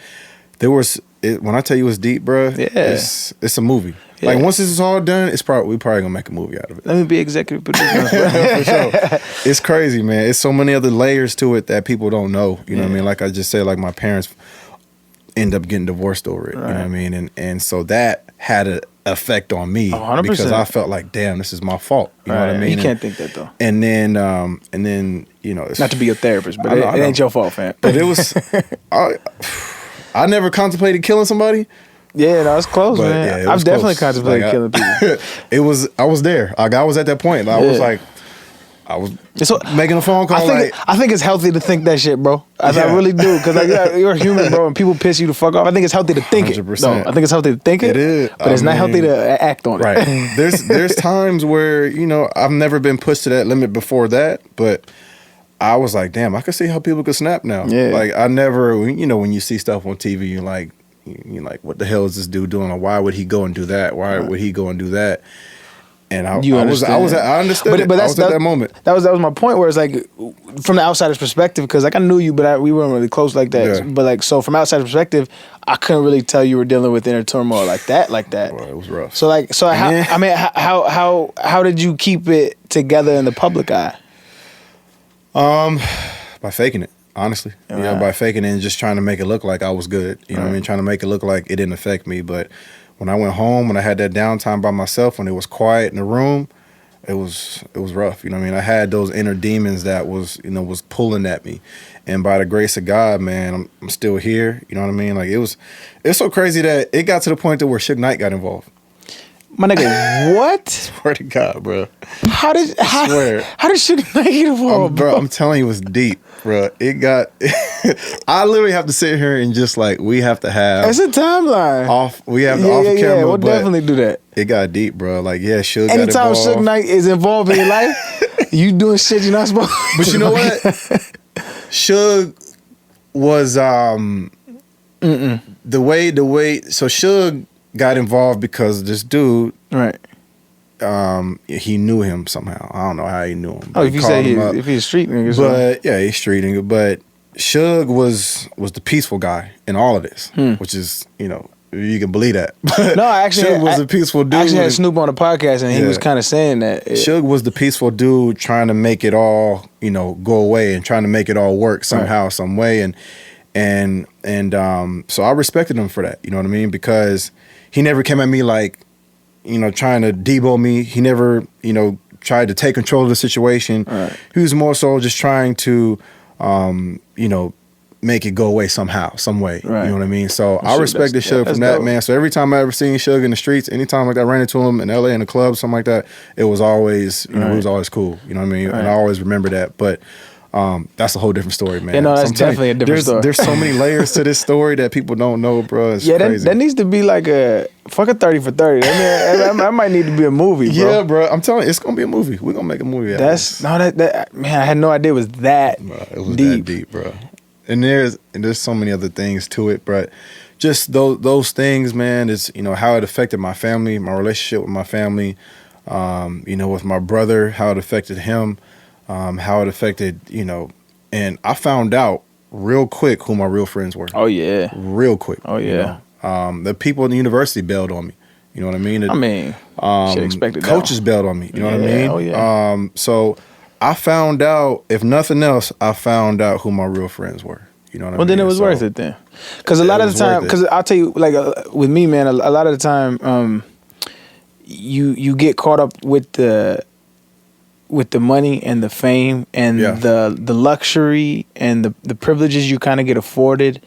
there was when I tell you it's deep, bro, it's a movie. Yeah. Like once this is all done, we probably gonna make a movie out of it. Let me be executive producer. For sure. It's crazy, man. It's so many other layers to it that people don't know. You know what I mean? Like I just said, like my parents end up getting divorced over it. Right. You know what I mean? And so that had an effect on me 100%. Because I felt like, damn, this is my fault. You know what I mean? You can't think that though. And then you know, it's, not to be your therapist, but it ain't your fault, fam. But it was. I never contemplated killing somebody. Yeah, no, it's close, but, man. I've definitely contemplated killing people. I was there. Like I was at that point. I was like, I was making a phone call. I think it's healthy to think that shit, bro. I really do, because like you're a human, bro, and people piss you the fuck off. I think it's healthy to think 100%. it. No, I think it's healthy to think it. It is, but it's not healthy to act on it. Right. There's times where I've never been pushed to that limit before that, but I was like, damn, I can see how people could snap now. Yeah. Like I never, when you see stuff on TV, you're like, what the hell is this dude doing? Or why would he go and do that? Why would he go and do that? And I understood. But I was at that moment. That was my point. Where it's like, from the outsider's perspective, because like I knew you, but we weren't really close like that. Yeah. But like, so from outsider's perspective, I couldn't really tell you were dealing with inner turmoil like that. Well, it was rough. So how did you keep it together in the public eye? By faking it. Honestly, by faking it and just trying to make it look like I was good. You know what I mean? Trying to make it look like it didn't affect me. But when I went home, when I had that downtime by myself, when it was quiet in the room, it was rough. You know what I mean? I had those inner demons that was pulling at me. And by the grace of God, man, I'm still here. You know what I mean? Like it's so crazy that it got to the point that where Suge Knight got involved. My nigga, what? Swear to God, bro. How did Suge Knight get involved, bro? I'm telling you, it was deep, bro. It got. I literally have to sit here and just like we have to have. It's a timeline. We have the off camera. We'll definitely do that. It got deep, bro. Like Suge. Anytime Suge Knight is involved in your life, you doing shit you're not supposed to. But you know what? Suge was the way. So Suge got involved because this dude, right? He knew him somehow. I don't know how he knew him. Oh, if you say if he's a street nigga, but yeah, he's street nigga. But Suge was the peaceful guy in all of this, which is you can believe that. But no, Suge was a peaceful dude. I actually had Snoop on the podcast, and he was kind of saying that Suge was the peaceful dude trying to make it all go away and trying to make it all work somehow, some way, and so I respected him for that. You know what I mean? Because he never came at me like, trying to debo me. He never, tried to take control of the situation. Right. He was more so just trying to, make it go away somehow, some way. Right. You know what I mean? So I respected Suge from that, man. So every time I ever seen Suge in the streets, anytime like I ran into him in LA in a club, something like that, it was always, it was always cool. You know what I mean? Right. And I always remember that. But that's a whole different story, man. Yeah, no, that's definitely a different story. There's so many layers to this story that people don't know, bro. It's crazy. That needs to be like a 30 for 30. That might need to be a movie, bro. Yeah, bro. I'm telling you, it's gonna be a movie. We're gonna make a movie out of this. That man, I had no idea it was that it was that deep, bro. And there's so many other things to it, but just those things, man, is how it affected my family, my relationship with my family, with my brother, how it affected him. How it affected, and I found out real quick who my real friends were. Oh, yeah. Real quick. Oh, yeah. The people in the university bailed on me. You know what I mean? Should expect it. Coaches bailed on me. You know what I mean? Oh, yeah. So I found out, if nothing else, I found out who my real friends were. You know what I mean? Well, then it was worth it then. Because a lot of the time, because I'll tell you, like with me, man, a lot of the time, you get caught up with the money and the fame and the luxury and the privileges you kind of get afforded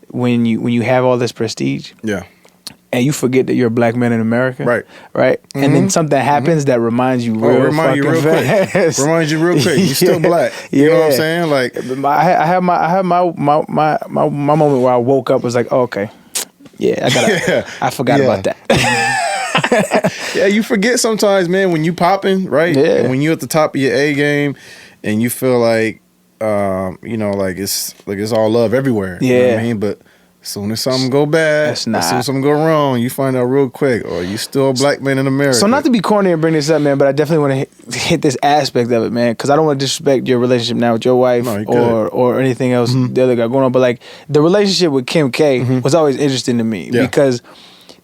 when you have all this prestige. Yeah. And you forget that you're a black man in America. Right. Right? Mm-hmm. And then something happens that reminds you real fast. Reminds you real quick. You're still black. You know what I'm saying? Like I have my moment where I woke up was like, oh, okay. Yeah, I forgot about that. Yeah, you forget sometimes, man, when you popping, right? Yeah. And when you at the top of your A game and you feel like like it's all love everywhere. Yeah. You know what I mean? But As soon as something go bad, as soon as something go wrong, you find out real quick, or you still a black man in America. So not to be corny and bring this up, man, but I definitely want to hit this aspect of it, man, because I don't want to disrespect your relationship now with your wife or anything else the other guy going on. But like the relationship with Kim K was always interesting to me because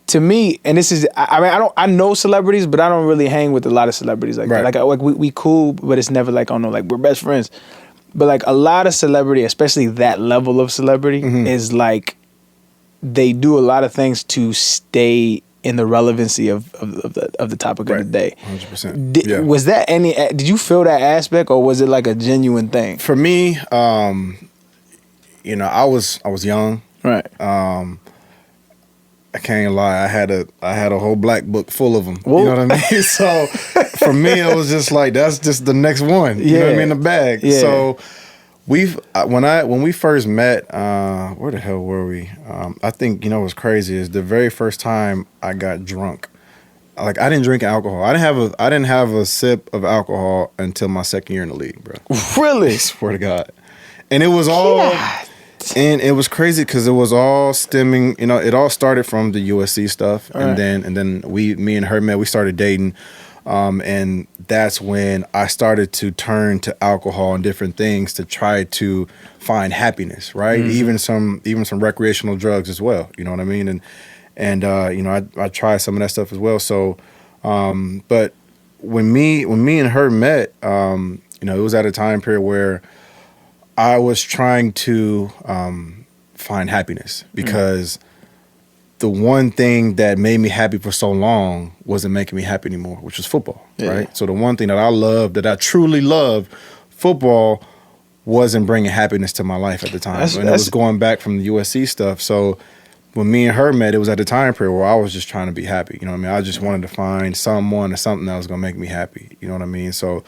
to me, and this is, I know celebrities, but I don't really hang with a lot of celebrities like that. Like we cool, but it's never like, oh no, like we're best friends. But like a lot of celebrity, especially that level of celebrity, is like, they do a lot of things to stay in the relevancy of the topic of the day. 100%. Was that did you feel that aspect, or was it like a genuine thing? For me, you know, I was young. Right. I can't lie. I had a whole black book full of them. Whoa. You know what I mean? So for me, it was just like, that's just the next one. You know what I mean? The bag. Yeah. So when we first met, where the hell were we? I think, you know, what's crazy is the very first time I got drunk. Like, I didn't drink alcohol. I didn't have a sip of alcohol until my second year in the league, bro. Really? I swear to God. And it was all, and it was crazy because it was all stemming. You know, it all started from the USC stuff, and then me and her met. We started dating. And that's when I started to turn to alcohol and different things to try to find happiness, right? Even some recreational drugs as well. You know what I mean? And you know, I tried some of that stuff as well. So, but when me and her met, you know, it was at a time period where I was trying to find happiness because the one thing that made me happy for so long wasn't making me happy anymore, which was football, right? So the one thing that I loved, that I truly loved, football, wasn't bringing happiness to my life at the time. And it was going back from the USC stuff. So when me and her met, it was at the time period where I was just trying to be happy. You know what I mean? I just wanted to find someone or something that was going to make me happy. You know what I mean? So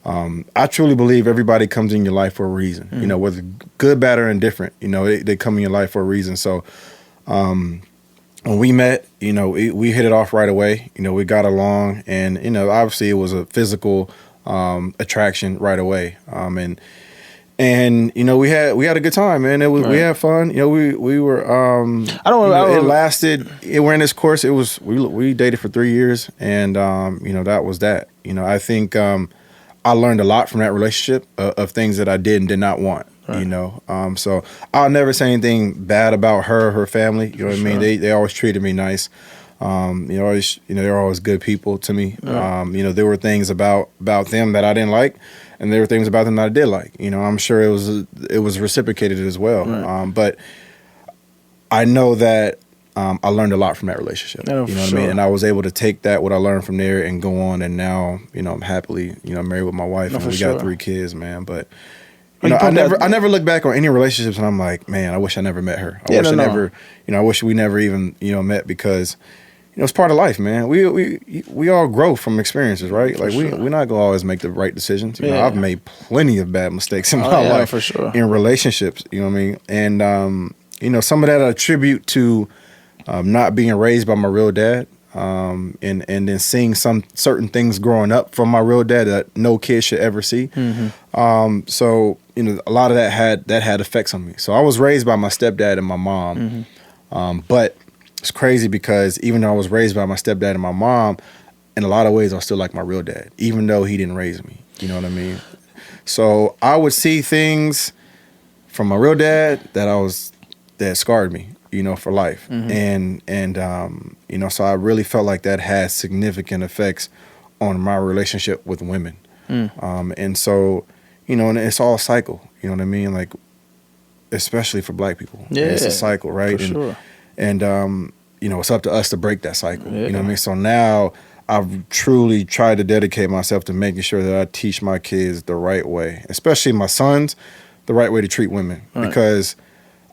I truly believe everybody comes in your life for a reason, you know, whether good, bad, or indifferent. You know, they come in your life for a reason. So when we met, you know, we hit it off right away. You know, we got along, and you know, obviously it was a physical attraction right away. And you know, we had a good time, man. We had fun. You know, we were. It lasted. We're in this course. It was we dated for 3 years, and you know, that was that. You know, I think I learned a lot from that relationship of things that I did and did not want. Right. You know, so I'll never say anything bad about her family. You know what I mean? They always treated me nice. You know, they're always good people to me. Right. You know, there were things about them that I didn't like, and there were things about them that I did like. You know, I'm sure it was reciprocated as well. Right. But I know that I learned a lot from that relationship. You know what I mean? And I was able to take what I learned from there and go on. And now, you know, I'm happily, you know, married with my wife, and we got 3 kids, man. But you know, I never look back on any relationships and I'm like, man, I wish I never met her. I wish we never even, you know, met, because, you know, it's part of life, man. We all grow from experiences, right? Like we're not gonna always make the right decisions. You know, I've made plenty of bad mistakes in my life for sure. In relationships. You know what I mean? And you know, some of that I attribute to not being raised by my real dad. And then seeing some certain things growing up from my real dad that no kid should ever see. So, you know, a lot of that had effects on me. So I was raised by my stepdad and my mom. But it's crazy because even though I was raised by my stepdad and my mom, in a lot of ways I was still like my real dad, even though he didn't raise me. You know what I mean? So I would see things from my real dad that scarred me, you know, for life. And you know, so I really felt like that had significant effects on my relationship with women. And so, you know, and it's all a cycle, you know what I mean? Like, especially for black people. Yeah. It's a cycle, right? For sure. And you know, it's up to us to break that cycle. You know what I mean? So now I've truly tried to dedicate myself to making sure that I teach my kids the right way, especially my sons, the right way to treat women. Because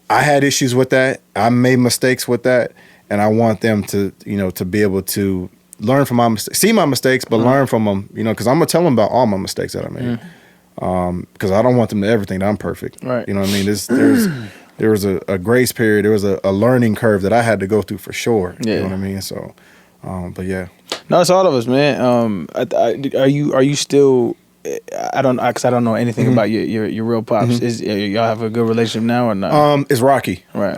I had issues with that. I made mistakes with that. And I want them to, you know, to be able to learn from my mistakes, see my mistakes, but learn from them, you know, because I'm going to tell them about all my mistakes that I made. Because I don't want them to ever think that I'm perfect. Right. You know what I mean? There was a grace period. There was a learning curve that I had to go through for sure. Yeah. You know what I mean? So, but yeah. No, it's all of us, man. Are you still I don't know anything about your real pops. Is y'all have a good relationship now or not? It's rocky. Right.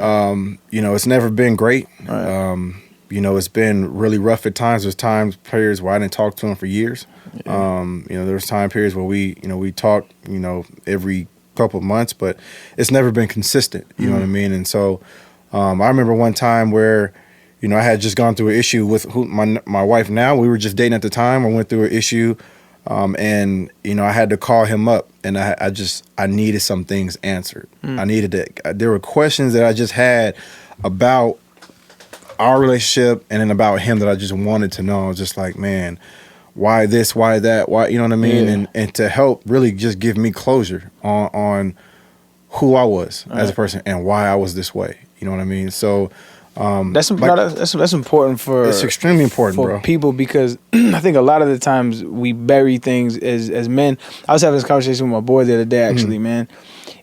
You know, it's never been great. Right. You know, it's been really rough at times. There's periods where I didn't talk to him for years. Yeah. You know, there's time periods where we talk, you know, every couple of months, but it's never been consistent. You know what I mean? And so I remember one time where, you know, I had just gone through an issue with my wife now. We were just dating at the time. I went through an issue, and, you know, I had to call him up, and I needed some things answered. I needed to, there were questions that I just had about our relationship and then about him that I just wanted to know. I was just like, man, why this, why that, why, you know what I mean? Yeah. And to help really just give me closure on who I was as a person and why I was this way. You know what I mean? So that's important for it's extremely important for bro. people, because I think a lot of the times we bury things as men. I was having this conversation with my boy the other day, actually, man.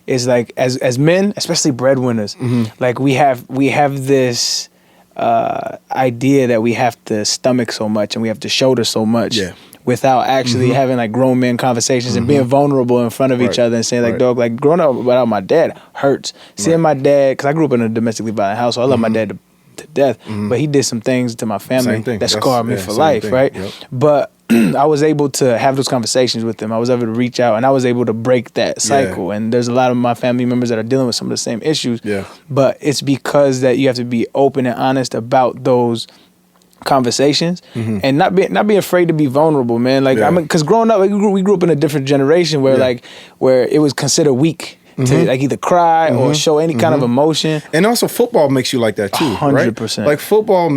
It's like as men, especially breadwinners, like we have this idea that we have to stomach so much and we have to shoulder so much without actually having like grown men conversations and being vulnerable in front of each other and saying like, dog, like growing up without my dad hurts. Seeing my dad, because I grew up in a domestically violent house, so I love my dad to death, but he did some things to my family that scarred me for life, right? Yep. But I was able to have those conversations with him. I was able to reach out and I was able to break that cycle. And there's a lot of my family members that are dealing with some of the same issues. But it's because that you have to be open and honest about those conversations and not be afraid to be vulnerable, man. Like I mean, because growing up, we grew up in a different generation where where it was considered weak to like either cry or show any kind of emotion. And also football makes you like that too, 100%. Right? Like football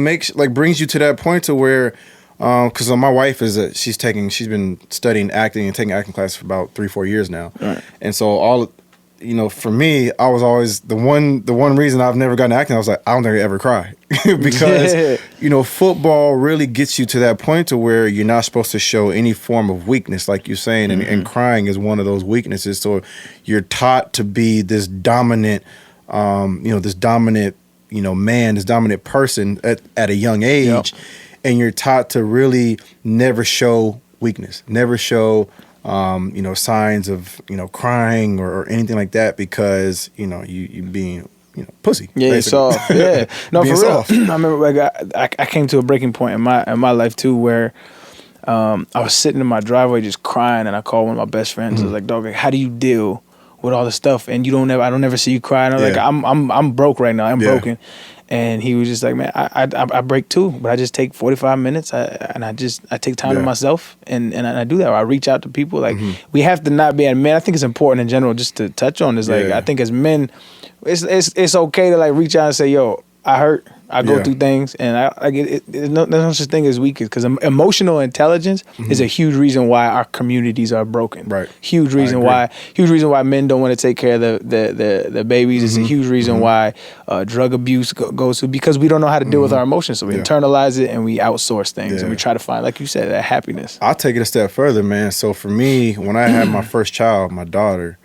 brings you to that point to where, because my wife she's been studying acting and taking acting classes for about 3-4 years now. Right. And so you know, for me, I was always the one reason I've never gotten acting. I was like, I don't think I ever cry because you know, football really gets you to that point to where you're not supposed to show any form of weakness, like you're saying, and crying is one of those weaknesses. So you're taught to be this dominant, man, this dominant person at a young age, and you're taught to really never show weakness, never show signs of, crying or anything like that, because, you being, pussy. Yeah, basically. soft. Yeah. No, for real. Soft. I remember like I came to a breaking point in my life too, where I was sitting in my driveway just crying, and I called one of my best friends. I was like, dog, like, how do you deal with all the stuff? And I don't ever see you cry. And I was like, I'm broke right now. I'm broken. And he was just like, man, I break too, but I just take 45 minutes I take time to myself and I do that. Or I reach out to people. Like we have to not be, and man, I think it's important in general just to touch on this. Like I think as men, it's okay to like reach out and say, yo, I hurt. I go through things, and there's no such thing as weakness, because emotional intelligence is a huge reason why our communities are broken. Right. Huge reason why men don't want to take care of the babies. It's a huge reason why drug abuse goes through, because we don't know how to deal with our emotions. So we internalize it and we outsource things and we try to find, like you said, that happiness. I'll take it a step further, man. So for me, when I had my first child, my daughter,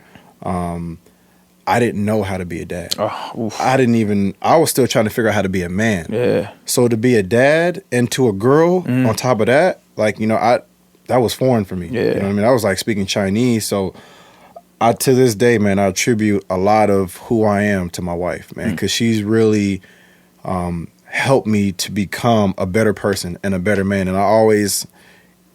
I didn't know how to be a dad. I was still trying to figure out how to be a man. Yeah. So to be a dad and to a girl on top of that, like, that was foreign for me. Yeah. You know what I mean? I was like speaking Chinese. So to this day, man, I attribute a lot of who I am to my wife, man, because she's really helped me to become a better person and a better man. And I always,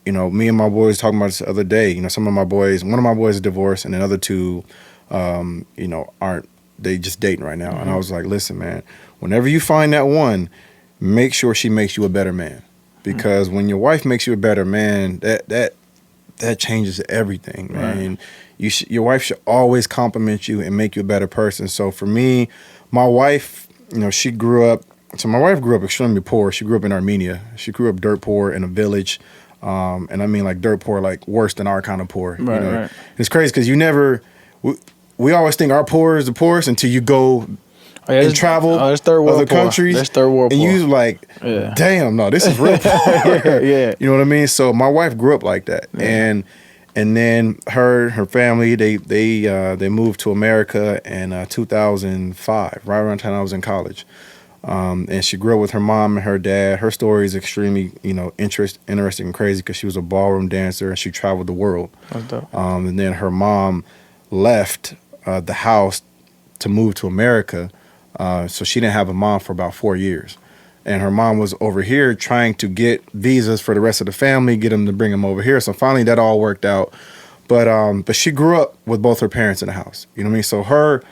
me and my boys talking about this the other day, one of my boys is divorced, and the other two, aren't they just dating right now. And I was like, listen, man, whenever you find that one, make sure she makes you a better man, because when your wife makes you a better man, that changes everything, man. Right. Your wife should always compliment you and make you a better person. So for me, my wife, she grew up extremely poor. She grew up in Armenia. She grew up dirt poor in a village. And I mean like dirt poor, like worse than our kind of poor. Right, right. It's crazy because we always think our poor is the poorest until you go and travel other countries. That's third world and poor. you like, damn, no, this is real poor. Yeah. You know what I mean? So my wife grew up like that. Yeah. And then her family, they moved to America in 2005, right around the time I was in college. And she grew up with her mom and her dad. Her story is extremely, interesting and crazy because she was a ballroom dancer and she traveled the world. And then her mom left the house to move to America. So she didn't have a mom for about 4 years. And her mom was over here trying to get visas for the rest of the family, get them to bring them over here. So finally that all worked out. But she grew up with both her parents in the house. You know what I mean? So her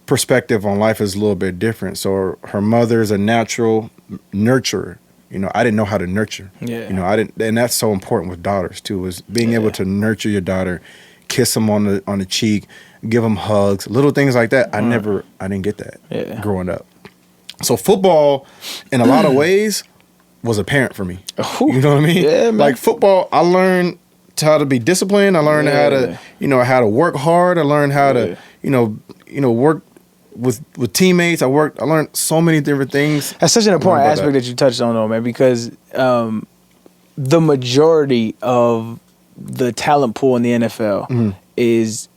perspective on life is a little bit different. So her mother is a natural nurturer. I didn't know how to nurture. Yeah. I didn't, and that's so important with daughters too, is being able to nurture your daughter, kiss them on the cheek, give them hugs, little things like that. I didn't get that growing up. So football, in a lot of ways, was a parent for me. You know what I mean? Yeah, man. Like football, I learned how to be disciplined. I learned how to, how to work hard. I learned how to, work with teammates. I learned so many different things. That's such an important aspect that you touched on, though, man, because the majority of the talent pool in the NFL is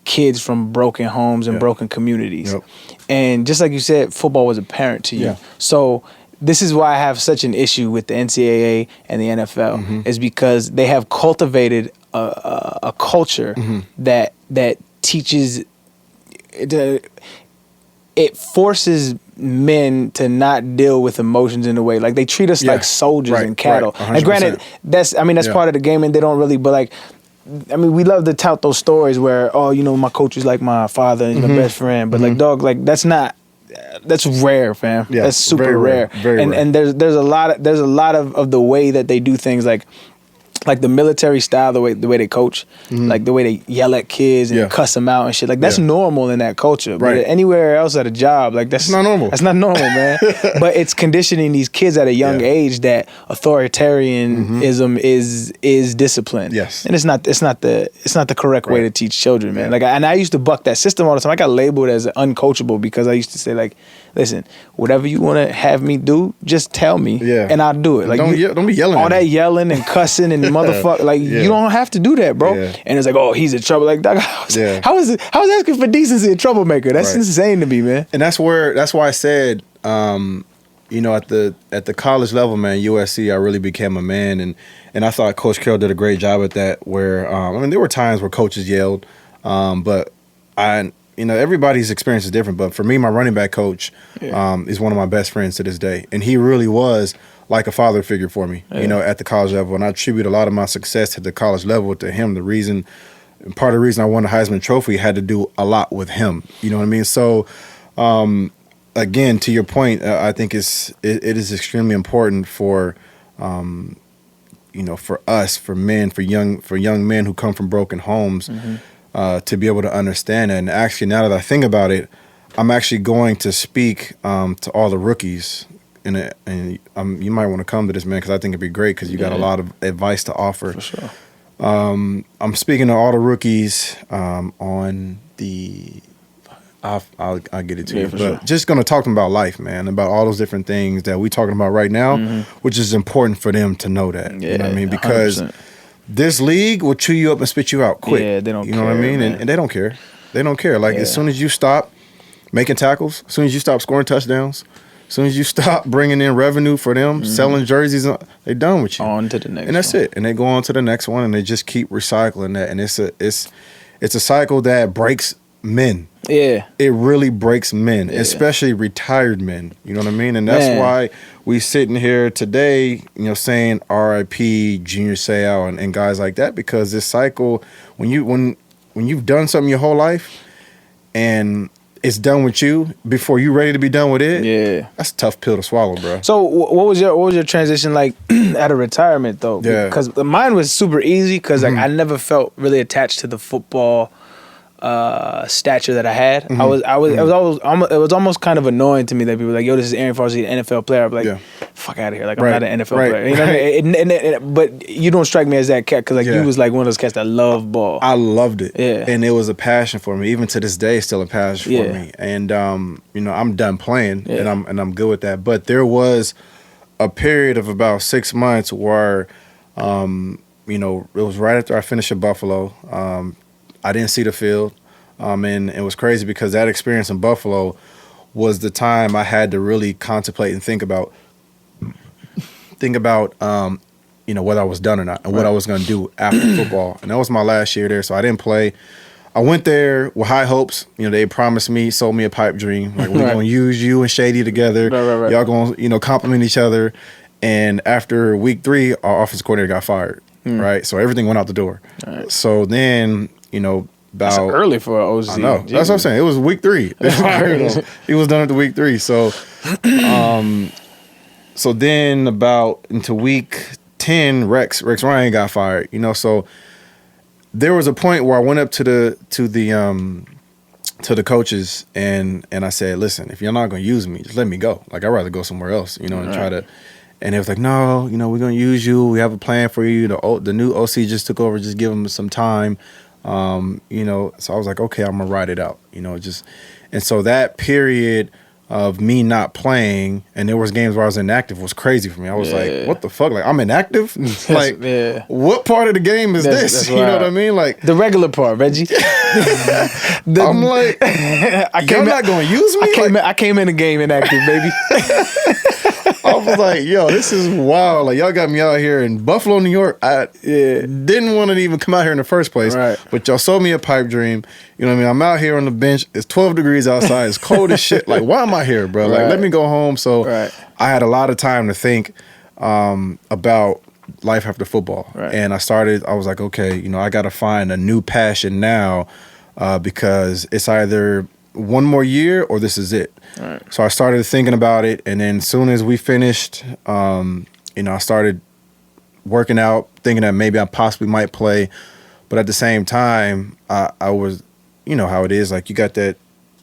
kids from broken homes and broken communities. Yep. And just like you said, football was a parent to you. Yeah. So this is why I have such an issue with the NCAA and the NFL, is because they have cultivated a culture that teaches, it forces men to not deal with emotions in a way. Like they treat us like soldiers and cattle. Right, and granted, that's part of the game, and they don't really, but like, we love to tout those stories where, my coach is like my father and he's my best friend. But like, dog, like that's rare, fam. Yeah, that's super rare. Very rare. And there's a lot of the way that they do things, like the military style, the way they coach, like the way they yell at kids and cuss them out and shit. Like that's normal in that culture. But anywhere else at a job, like that's not normal. That's not normal, man. But it's conditioning these kids at a young age that authoritarianism is discipline. Yes. And it's not the correct way to teach children, man. Like I used to buck that system all the time. I got labeled as uncoachable because I used to say, like, listen, whatever you want to have me do, just tell me, and I'll do it. Like don't be yelling. All that yelling and cussing and motherfucker, like you don't have to do that, bro. Yeah. And it's like, oh, he's in trouble. Like, how is asking for decency a troublemaker? That's insane to me, man. And that's why I said, at the college level, man, USC, I really became a man, and I thought Coach Carroll did a great job at that. Where there were times where coaches yelled, but everybody's experience is different, but for me, my running back coach is one of my best friends to this day. And he really was like a father figure for me, at the college level. And I attribute a lot of my success at the college level to him. Part of the reason I won the Heisman Trophy had to do a lot with him. You know what I mean? So, again, to your point, I think it is extremely important for, for us, for men, for young men who come from broken homes, to be able to understand it. And actually, now that I think about it, I'm actually going to speak to all the rookies, and you might want to come to this, man, because I think it'd be great because you got a lot of advice to offer. For sure. I'm speaking to all the rookies on the. I'll get it to you, but sure. Just going to talk to them about life, man, about all those different things that we're talking about right now, which is important for them to know that. You know what I mean? Because 100%. This league will chew you up and spit you out quick. Yeah, they don't care. You know what I mean? And they don't care. They don't care. Like, as soon as you stop making tackles, as soon as you stop scoring touchdowns, as soon as you stop bringing in revenue for them, selling jerseys, they're done with you. On to the next one. And that's it. And they go on to the next one, and they just keep recycling that. And it's a cycle that breaks men. Yeah. It really breaks men, especially retired men. You know what I mean? And that's why we sitting here today, saying R.I.P. Junior Seau and guys like that, because this cycle, when you've done something your whole life and it's done with you before you're ready to be done with it, that's a tough pill to swallow, bro. So what was your transition like out of retirement, though? Yeah. Because mine was super easy because I never felt really attached to the football stature that I had. It was almost kind of annoying to me that people were like, yo, this is Arian Farsi, an NFL player. I'm like, fuck out of here. Like, I'm not an NFL player. You know what I mean? But you don't strike me as that cat because you was like one of those cats that love ball. I loved it. Yeah. And it was a passion for me. Even to this day, it's still a passion for me. And I'm done playing and I'm good with that. But there was a period of about 6 months where it was right after I finished at Buffalo. I didn't see the field. And it was crazy because that experience in Buffalo was the time I had to really contemplate and think about whether I was done or not and what I was going to do after football. And that was my last year there, so I didn't play. I went there with high hopes. They promised me, sold me a pipe dream. Like, we're going to use you and Shady together. Right. Y'all going to, complement each other. And after week 3, our offensive coordinator got fired. Right? So everything went out the door. Right. So then, about... That's early for an OC. I know. That's what I'm saying. It was week 3. He was done at the week 3. So, so then about into week 10, Rex Ryan got fired. So there was a point where I went up to the coaches and I said, listen, if you're not going to use me, just let me go. Like, I'd rather go somewhere else, and try to. And it was like, no, we're going to use you. We have a plan for you. The new OC just took over. Just give him some time. So I was like, okay, I'm going to ride it out. And so that period of me not playing, and there was games where I was inactive, was crazy for me. I was like, what the fuck? Like, I'm inactive? Like, what part of the game is this? You know what I mean? Like, the regular part, Reggie. I'm like, y'all not going to use me? I came in the game inactive, baby. I was like, yo, this is wild. Like, y'all got me out here in Buffalo, New York. I didn't want to even come out here in the first place. Right. But y'all sold me a pipe dream. You know what I mean? I'm out here on the bench. It's 12 degrees outside. It's cold as shit. Like, why am I here, bro? Like, let me go home. So I had a lot of time to think about life after football. Right. And I was like, okay, I got to find a new passion now because it's either one more year or this is it. Right. So I started thinking about it, and then as soon as we finished, I started working out, thinking that maybe I possibly might play. But at the same time, I was, how it is, like, you got that,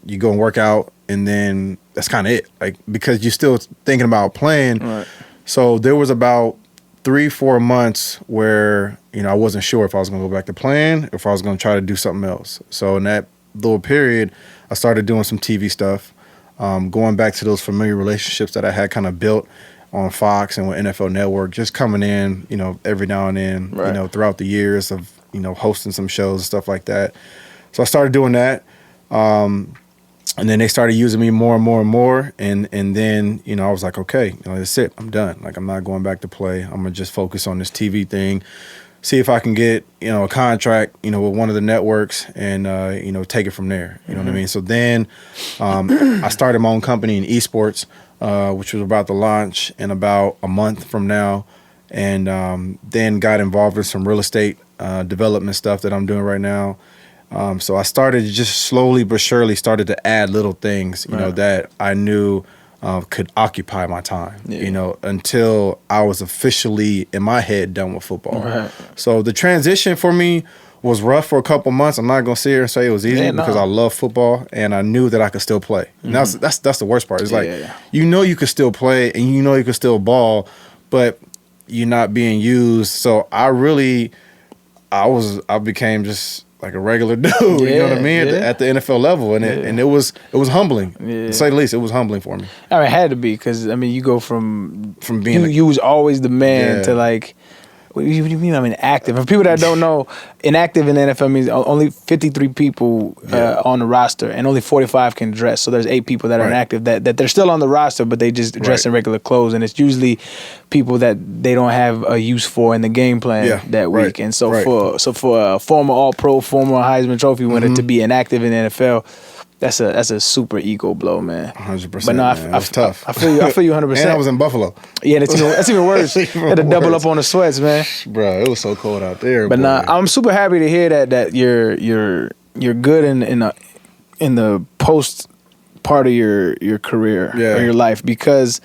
you go and work out, and then that's kind of it, like, because you're still thinking about playing. Right. So there was about 3-4 months where, I wasn't sure if I was going to go back to playing, or if I was going to try to do something else. So in that little period, I started doing some TV stuff, going back to those familiar relationships that I had kind of built on Fox and with NFL Network, just coming in, every now and then, throughout the years of, hosting some shows and stuff like that. So I started doing that. And then they started using me more and more and more. And then, I was like, okay, that's it. I'm done. Like, I'm not going back to play. I'm going to just focus on this TV thing, see if I can get, a contract, with one of the networks and, take it from there. You know what I mean? So then I started my own company in esports, which was about to launch in about a month from now. And then got involved with some real estate development stuff that I'm doing right now. So I started just slowly but surely started to add little things, that I knew could occupy my time, until I was officially in my head done with football. Right. So the transition for me was rough for a couple months. I'm not gonna sit here and say it was easy because I love football and I knew that I could still play. And that's the worst part. It's you could still play and you could still ball, but you're not being used. So I became just like a regular dude, you know what I mean, at the NFL level, and it was humbling, to say the least. It was humbling for me. I mean, it had to be because you go from being you was always the man to like. What do you mean I'm inactive? For people that don't know, inactive in the NFL means only 53 people on the roster, and only 45 can dress. So there's 8 people that are inactive that they're still on the roster, but they just dress in regular clothes, and it's usually people that they don't have a use for in the game plan that week. And so for a former All-Pro, former Heisman Trophy winner to be inactive in the NFL. That's a super ego blow, man. 100%. But no, I feel you 100%. And I was in Buffalo. Yeah, that's even worse. Had to double up on the sweats, man. Bro, it was so cold out there. But I'm super happy to hear that you're good in the post part of your career or your life, because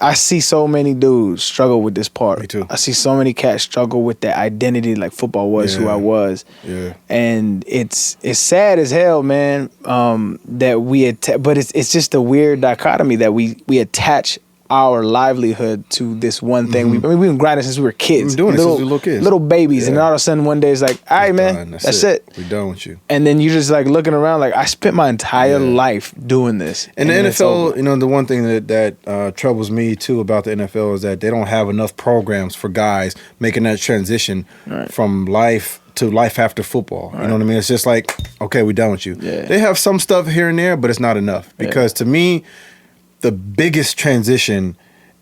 I see so many dudes struggle with this part. Me too. I see so many cats struggle with that identity, like football was who I was. Yeah. And it's sad as hell, man, that but it's just a weird dichotomy that we attach our livelihood to this one thing. We've been grinding since we were kids. We've been doing it since we were little kids. Little babies. And then all of a sudden one day it's like, all right, man, that's it. We're done with you. And then you're just like looking around like, I spent my entire life doing this. And the NFL, you know, the one thing that troubles me too about the NFL is that they don't have enough programs for guys making that transition from life to life after football. You know what I mean? It's just like, okay, we're done with you. Yeah. They have some stuff here and there, but it's not enough. Because to me, the biggest transition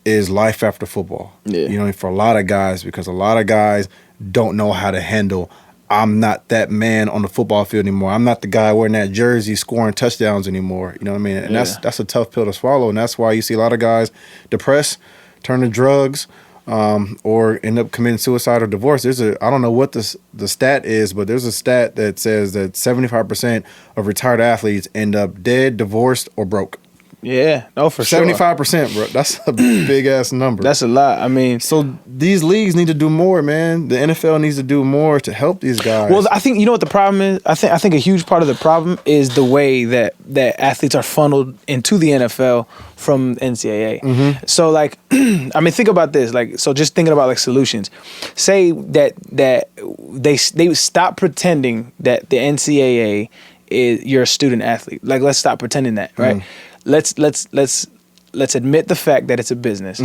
is life after football. Yeah. You know, for a lot of guys, because a lot of guys don't know how to handle, I'm not that man on the football field anymore. I'm not the guy wearing that jersey scoring touchdowns anymore. You know what I mean? And that's a tough pill to swallow. And that's why you see a lot of guys depressed, turn to drugs, or end up committing suicide or divorce. I don't know what the stat is, but there's a stat that says that 75% of retired athletes end up dead, divorced, or broke. Yeah, no, for 75%, bro. That's a big ass number. That's a lot. I mean, so these leagues need to do more, man. The NFL needs to do more to help these guys. Well, I think you know what the problem is. I think a huge part of the problem is the way that athletes are funneled into the NFL from NCAA. Mm-hmm. So, like, I mean, think about this. Like, so just thinking about like solutions. Say that they stop pretending that the NCAA is you're a student athlete. Like, let's stop pretending that, right? Mm. Let's admit the fact that it's a business,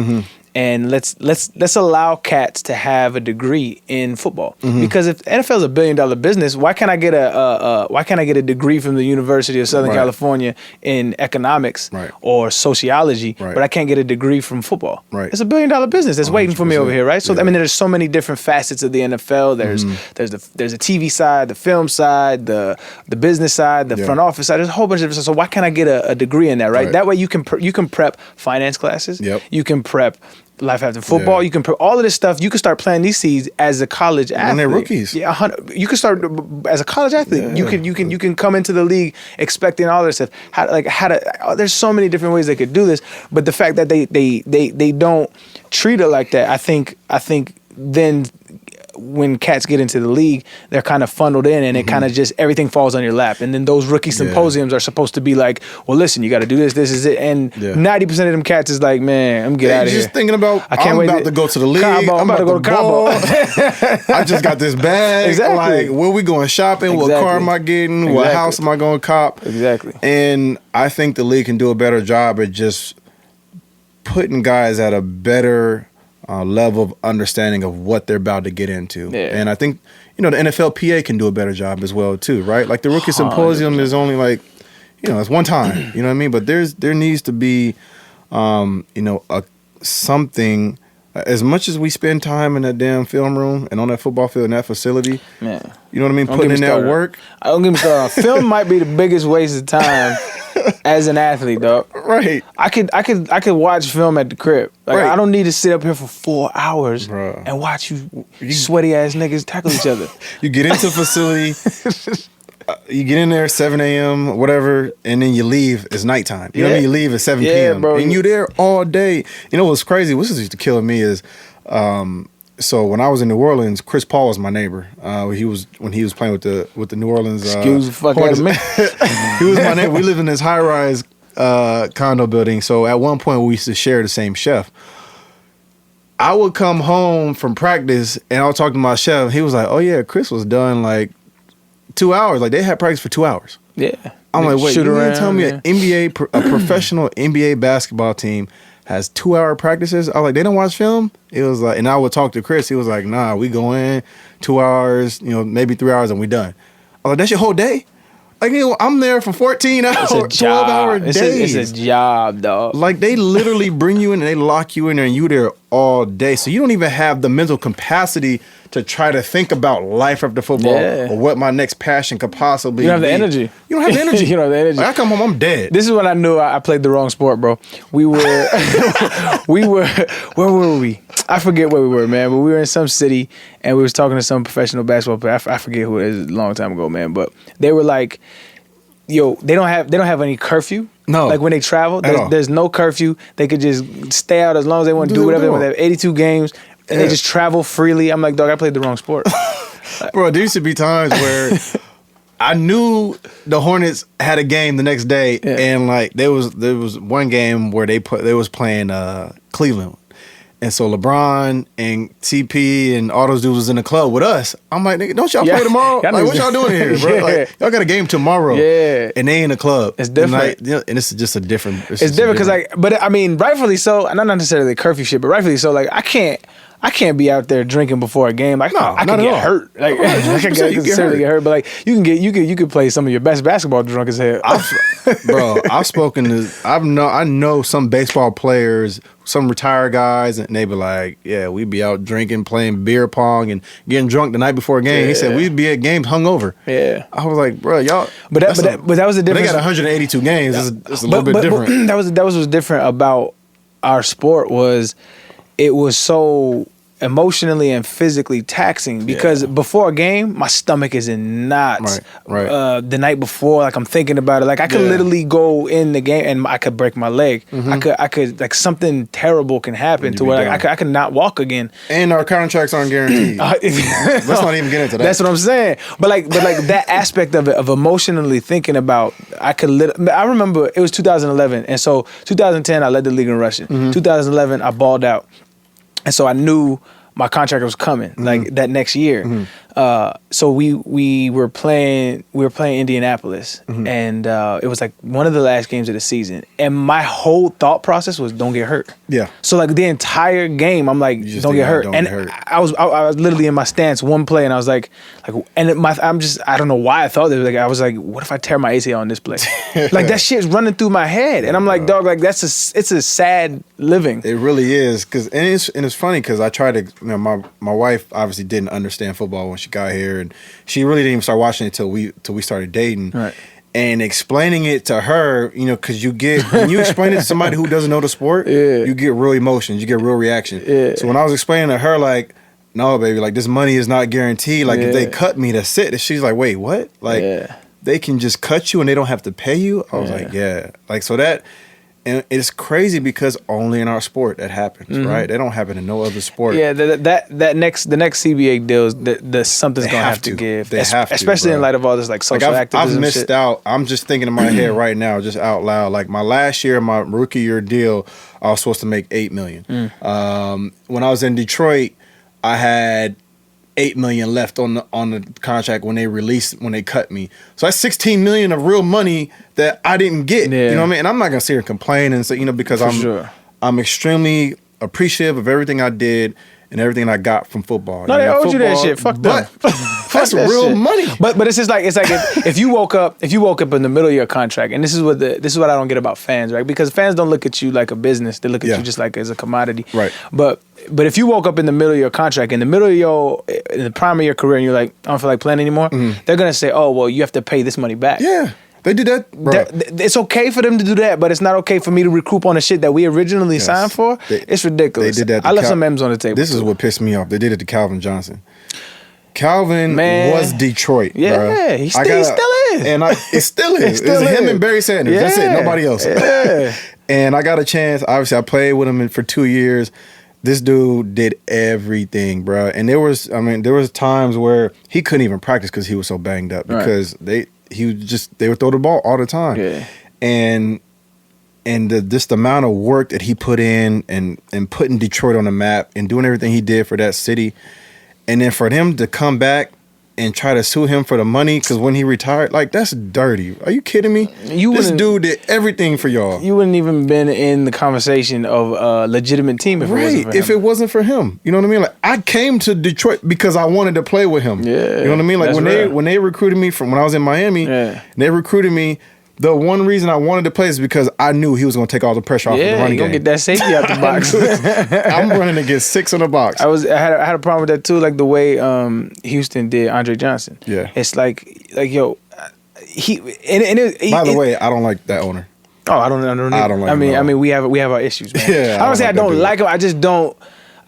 and let's allow cats to have a degree in football. Because if NFL is $1 billion business, why can't I get a degree from the University of Southern California in economics or sociology, but I can't get a degree from football? Right. It's $1 billion business that's waiting for me over here, right? So I mean, there's so many different facets of the NFL. There's the TV side, the film side, the business side, the front office side. There's a whole bunch of different. So why can't I get a degree in that? Right. That way you can prep finance classes. Yep. You can prep life after football. You can prep all of this stuff. You can start planting these seeds as a college athlete. When they're rookies. Yeah, you can start as a college athlete. Yeah. You can come into the league expecting all this stuff. There's so many different ways they could do this, but the fact that they don't treat it like that, I think then when cats get into the league, they're kind of funneled in, and it kind of just everything falls on your lap. And then those rookie symposiums are supposed to be like, well, listen, you got to do this. This is it. And 90% of them cats is like, man, I'm getting out of here. Just thinking about, I'm about to go to the league. Cabo, I'm about to go to Cabo. I just got this bag. Exactly. Like, where we going shopping? Exactly. What car am I getting? Exactly. What house am I going to cop? Exactly. And I think the league can do a better job at just putting guys at a better level of understanding of what they're about to get into. Yeah. And I think, the NFLPA can do a better job as well too, right? Like the rookie symposium is only like, it's one time, you know what I mean? But there needs to be, something, as much as we spend time in that damn film room and on that football field in that facility, man, you know what I mean? Putting in that work. Don't get me started. Film might be the biggest waste of time as an athlete, dog. Right. I could watch film at the crib. Like I don't need to sit up here for 4 hours and watch you sweaty ass niggas tackle each other. You get into a facility, you get in there at 7 a.m., whatever, and then you leave. It's nighttime. You know what I mean? You leave at 7 p.m. Bro. And you're there all day. You know what's crazy? What's used to kill me is, so when I was in New Orleans, Chris Paul was my neighbor. When he was playing with the New Orleans. Excuse the fuck out of me. He was my neighbor. We lived in this high rise condo building. So at one point we used to share the same chef. I would come home from practice and I would talk to my chef. He was like, "Oh yeah, Chris was done like 2 hours. Like they had practice for 2 hours." Yeah. I'm like, wait, you mean to tell me a professional NBA basketball team has 2 hour practices? I was like, they don't watch film? It was like, and I would talk to Chris. He was like, nah, we go in 2 hours, maybe 3 hours and we done. I was like, that's your whole day? Like, I'm there for 14 hours, 12-hour days. It's a job, dog. Like, they literally bring you in and they lock you in there and you there all day. So you don't even have the mental capacity to try to think about life after football or what my next passion could possibly be. You don't have the energy. You don't have the energy. You don't have the energy. Like, I come home, I'm dead. This is when I knew I played the wrong sport, bro. We were, where were we? I forget where we were, man, but we were in some city and we was talking to some professional basketball player. I forget who it is, a long time ago, man, but they were like, yo, they don't have any curfew. No. Like when they travel, there's no curfew. They could just stay out as long as they want to do whatever they want. They have 82 games and they just travel freely. I'm like, dog, I played the wrong sport. Bro, there used to be times where I knew the Hornets had a game the next day, and like there was one game where they was playing Cleveland. And so LeBron and CP and all those dudes was in the club with us. I'm like, nigga, don't y'all play tomorrow? Like, what y'all doing here, bro? Like, y'all got a game tomorrow. Yeah. And they in the club. It's different. And it's just a different. It's different because, like, but I mean, rightfully so, not necessarily curfew shit, but rightfully so, like, I can't be out there drinking before a game. Like, I can get hurt. Like, I can certainly get hurt. But like, you could play some of your best basketball drunk as hell. I know some baseball players, some retired guys, and they be like, yeah, we'd be out drinking, playing beer pong, and getting drunk the night before a game. He said we'd be at games hungover. Yeah, I was like, bro, y'all. But that was the difference. They got 182 games. It's a little bit different. That was what was different about our sport was it was so emotionally and physically taxing because before a game, my stomach is in knots. Right. The night before, like I'm thinking about it. Like I could literally go in the game and I could break my leg. Mm-hmm. I could like something terrible can happen to where like, I could not walk again. And our contracts aren't guaranteed. Let's not even get into that. That's what I'm saying. But like that aspect of it, of emotionally thinking about, I remember it was 2011, and so 2010 I led the league in rushing. Mm-hmm. 2011 I balled out. And so I knew my contract was coming, like that next year. Mm-hmm. So we were playing Indianapolis, and it was like one of the last games of the season. And my whole thought process was, don't get hurt. Yeah. So like the entire game, I'm like, don't get hurt. I was literally in my stance one play, and I was like, and I don't know why I thought that. Like I was like, what if I tear my ACL on this play? Like that shit's running through my head, and I'm like, dog, like it's a sad living. It really is, and it's funny because I tried to. You know, my wife obviously didn't understand football when she got here, and she really didn't even start watching it till we started dating. Right. And explaining it to her, you know, because when you explain it to somebody who doesn't know the sport, you get real emotions, you get real reaction. Yeah. So when I was explaining to her, like, no, baby, like this money is not guaranteed. Like if they cut me, that's it. And she's like, wait, what? Like they can just cut you and they don't have to pay you? I was like, yeah. Like so that. And it's crazy because only in our sport that happens, right? They don't happen in no other sport. Yeah, the next CBA deals, the something's gonna have to give. They have to, especially in light of all this like social activism. I've missed out. I'm just thinking in my head right now, just out loud. Like my last year, my rookie year deal, I was supposed to make $8 million. When I was in Detroit, I had $8 million left on the contract when they cut me. So that's $16 million of real money that I didn't get. Yeah. You know what I mean? And I'm not gonna sit here and complain and say, you know, because I'm extremely appreciative of everything I did and everything I got from football. No, they owed you that shit. Fuck them. That's real money. But it's just like if you woke up in the middle of your contract, and this is what I don't get about fans, right? Because fans don't look at you like a business; they look at you just like as a commodity, right? But if you woke up in the middle of your contract, in the prime of your career, and you're like, I don't feel like playing anymore, they're gonna say, oh well, you have to pay this money back. Yeah. They did that, bro. It's okay for them to do that, but it's not okay for me to recoup on the shit that we originally signed for. It's ridiculous. They did that. I left some M's on the table. This is what pissed me off. They did it to Calvin Johnson. Calvin was Detroit. Yeah, bro. He still is. And it still is. It's him and Barry Sanders. That's it. Nobody else. Yeah. And I got a chance. Obviously, I played with him for 2 years. This dude did everything, bro. And there was times where he couldn't even practice because he was so banged up because they would throw the ball all the time. Yeah. And just the amount of work that he put in and putting Detroit on the map and doing everything he did for that city. And then for them to come back and try to sue him for the money because when he retired, like that's dirty. Are you kidding me? This dude did everything for y'all. You wouldn't even been in the conversation of a legitimate team if it wasn't for him. You know what I mean? Like I came to Detroit because I wanted to play with him. Yeah, you know what I mean? Like when they recruited me from when I was in Miami, and they recruited me. The one reason I wanted to play is because I knew he was going to take all the pressure off of the running game. Yeah, gonna get that safety out the box. I'm running to get 6 in the box. I had a problem with that too, like the way Houston did Andre Johnson. Yeah, it's like yo, By the way, I don't like that owner. Oh, I don't like. I mean, we have our issues, man. Yeah, I don't say I don't like him. I just don't.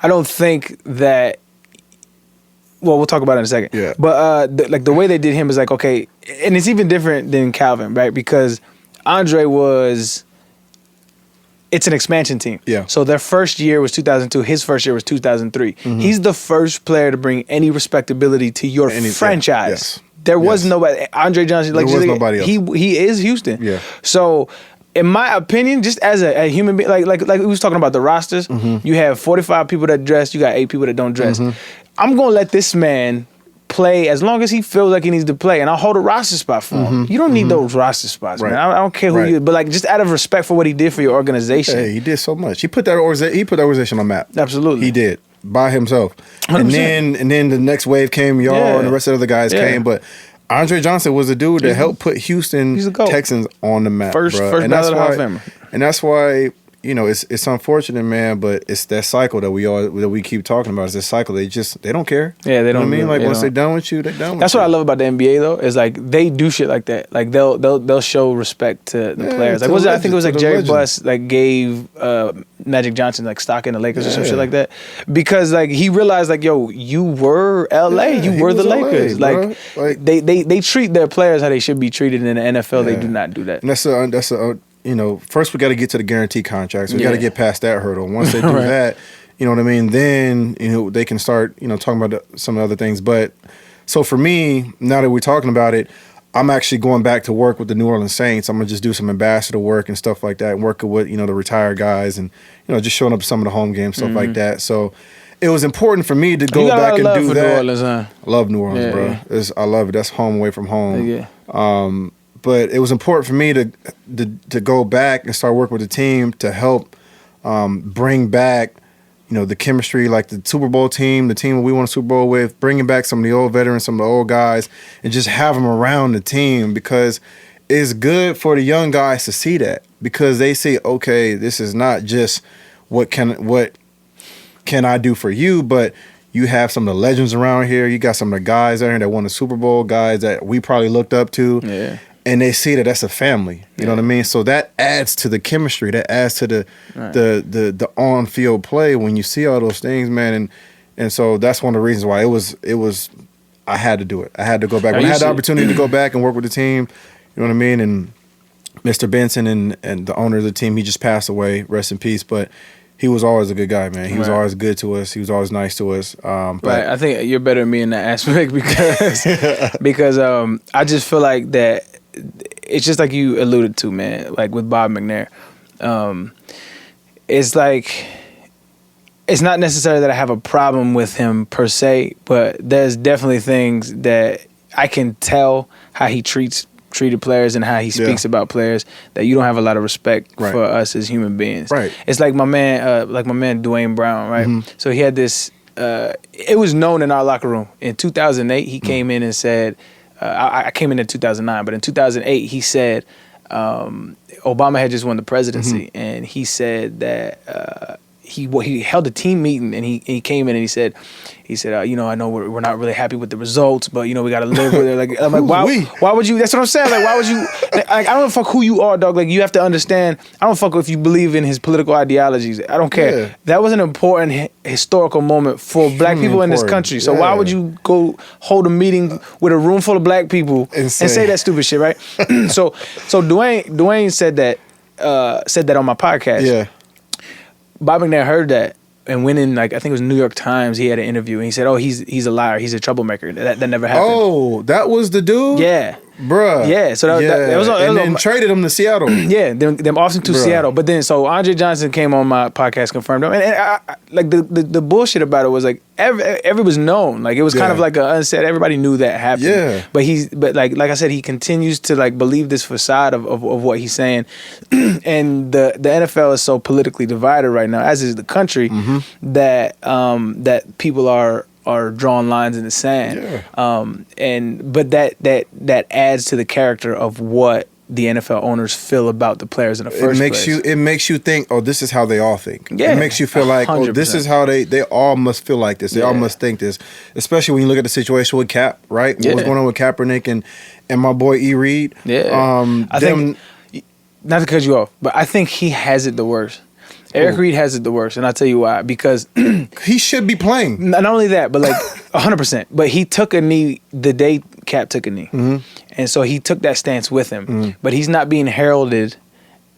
I don't think that. Well, we'll talk about it in a second. Yeah. But the way they did him is like, okay, and it's even different than Calvin, right? Because Andre it's an expansion team. Yeah. So their first year was 2002. His first year was 2003. Mm-hmm. He's the first player to bring any respectability to your franchise. Yes. There was nobody. Andre Johnson, like, there was nobody else. He is Houston. Yeah. So, in my opinion, just as a human being, like we was talking about the rosters, you have 45 people that dress, you got 8 people that don't dress. I'm gonna let this man play as long as he feels like he needs to play, and I'll hold a roster spot for him. You don't need those roster spots, man. I don't care who you, but like just out of respect for what he did for your organization. Yeah, he did so much. He put that organization on the map. Absolutely, he did by himself. 100%. And then the next wave came, y'all, and the rest of the other guys came, but Andre Johnson was the dude that helped put Houston Texans on the map. First ballot Hall of Famer. And that's why, you know, it's unfortunate, man, but it's that cycle that we keep talking about. It's this cycle. They don't care. Yeah, they don't. You know what I mean? Like once they're done with you, they're done with you. That's what I love about the NBA though, is like they do shit like that. Like they'll show respect to the players. Like I think it was like Jerry Buss like gave Magic Johnson like stock in the Lakers or some shit like that. Because like he realized like, yo, you were LA. You were the Lakers. LA, like they treat their players how they should be treated in the NFL. They do not do that. And that's a you know, first we got to get to the guarantee contracts. We got to get past that hurdle. Once they do that, you know what I mean, then, you know, they can start, you know, talking about some other things. But so for me, now that we're talking about it, I'm actually going back to work with the New Orleans Saints. I'm going to just do some ambassador work and stuff like that, and working with, you know, the retired guys and, you know, just showing up to some of the home games, stuff like that. So it was important for me to go back and do that. New Orleans, huh? I love New Orleans, bro. I love it. That's home away from home. Yeah. But it was important for me to go back and start working with the team to help bring back, you know, the chemistry, like the Super Bowl team, the team we won a Super Bowl with, bringing back some of the old veterans, some of the old guys, and just have them around the team, because it's good for the young guys to see that, because they see, okay, this is not just what can I do for you, but you have some of the legends around here. You got some of the guys out here that won the Super Bowl, guys that we probably looked up to. Yeah. And they see that that's a family. You know what I mean? So that adds to the chemistry. That adds to the on-field play when you see all those things, man. And so that's one of the reasons why it was I had to do it. I had to go back. When I had the opportunity to go back and work with the team, you know what I mean? And Mr. Benson and the owner of the team, he just passed away. Rest in peace. But he was always a good guy, man. He was always good to us. He was always nice to us. But I think you're better than me in that aspect because I just feel like that it's just like you alluded to, man, like with Bob McNair. It's like, it's not necessarily that I have a problem with him per se, but there's definitely things that I can tell how he treated players and how he speaks about players that you don't have a lot of respect for us as human beings. Right. It's like my man Dwayne Brown, right? So he had this, it was known in our locker room. In 2008, he came in and said, I came in 2009, but in 2008, he said Obama had just won the presidency, and he said that he held a team meeting, and he came in and he said, you know, I know we're not really happy with the results, but you know we got to live with it. Like I'm like, why would you? That's what I'm saying. Like why would you? Like I don't fuck who you are, dog. Like you have to understand. I don't fuck if you believe in his political ideologies. I don't care. Yeah. That was an important historical moment for black people in this country. So why would you go hold a meeting with a room full of black people and say that stupid shit, right? so Dwayne said that on my podcast. Yeah. Bob McNair heard that and went in, like, I think it was New York Times. He had an interview and he said, "Oh, he's a liar. He's a troublemaker." That never happened. Oh, that was the dude? Yeah. Bruh. Yeah. So that was and then traded him to Seattle. Yeah, them off to Seattle. But then, so Andre Johnson came on my podcast, confirmed him. And I, like, the bullshit about it was, like, every was known. Like, it was kind of like a unsaid, everybody knew that happened. Yeah. But like I said, he continues to, like, believe this facade of what he's saying. And the NFL is so politically divided right now, as is the country, that people are drawing lines in the sand. Yeah. But that adds to the character of what the NFL owners feel about the players in the first place. It makes you think, oh, this is how they all think. Yeah. It makes you feel like, 100%. Oh, this is how they all must feel like this. They all must think this. Especially when you look at the situation with Cap, right? What was going on with Kaepernick and my boy E. Reed. Yeah. I think, not to cut you off, but I think he has it the worst. Eric Reed has it the worst, and I'll tell you why. Because he should be playing. Not only that, but like 100%. But he took a knee the day Cap took a knee, and so he took that stance with him. But he's not being heralded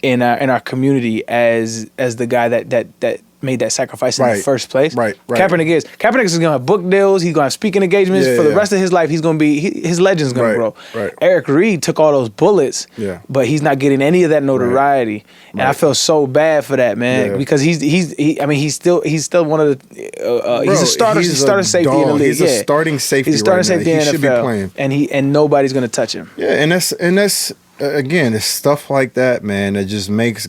in our community as the guy that made that sacrifice in the first place. Right. Kaepernick is going to have book deals. He's going to have speaking engagements for the rest of his life. He's going to be his legend's going to grow. Right. Eric Reed took all those bullets, but he's not getting any of that notoriety, and I feel so bad for that, man, because he's still one of the he's a starter. He's a starting safety in the league. He's a starting safety. He's a starting safety in the NFL. Should be playing, and nobody's going to touch him. Yeah, and that's again, it's stuff like that, man, that just makes,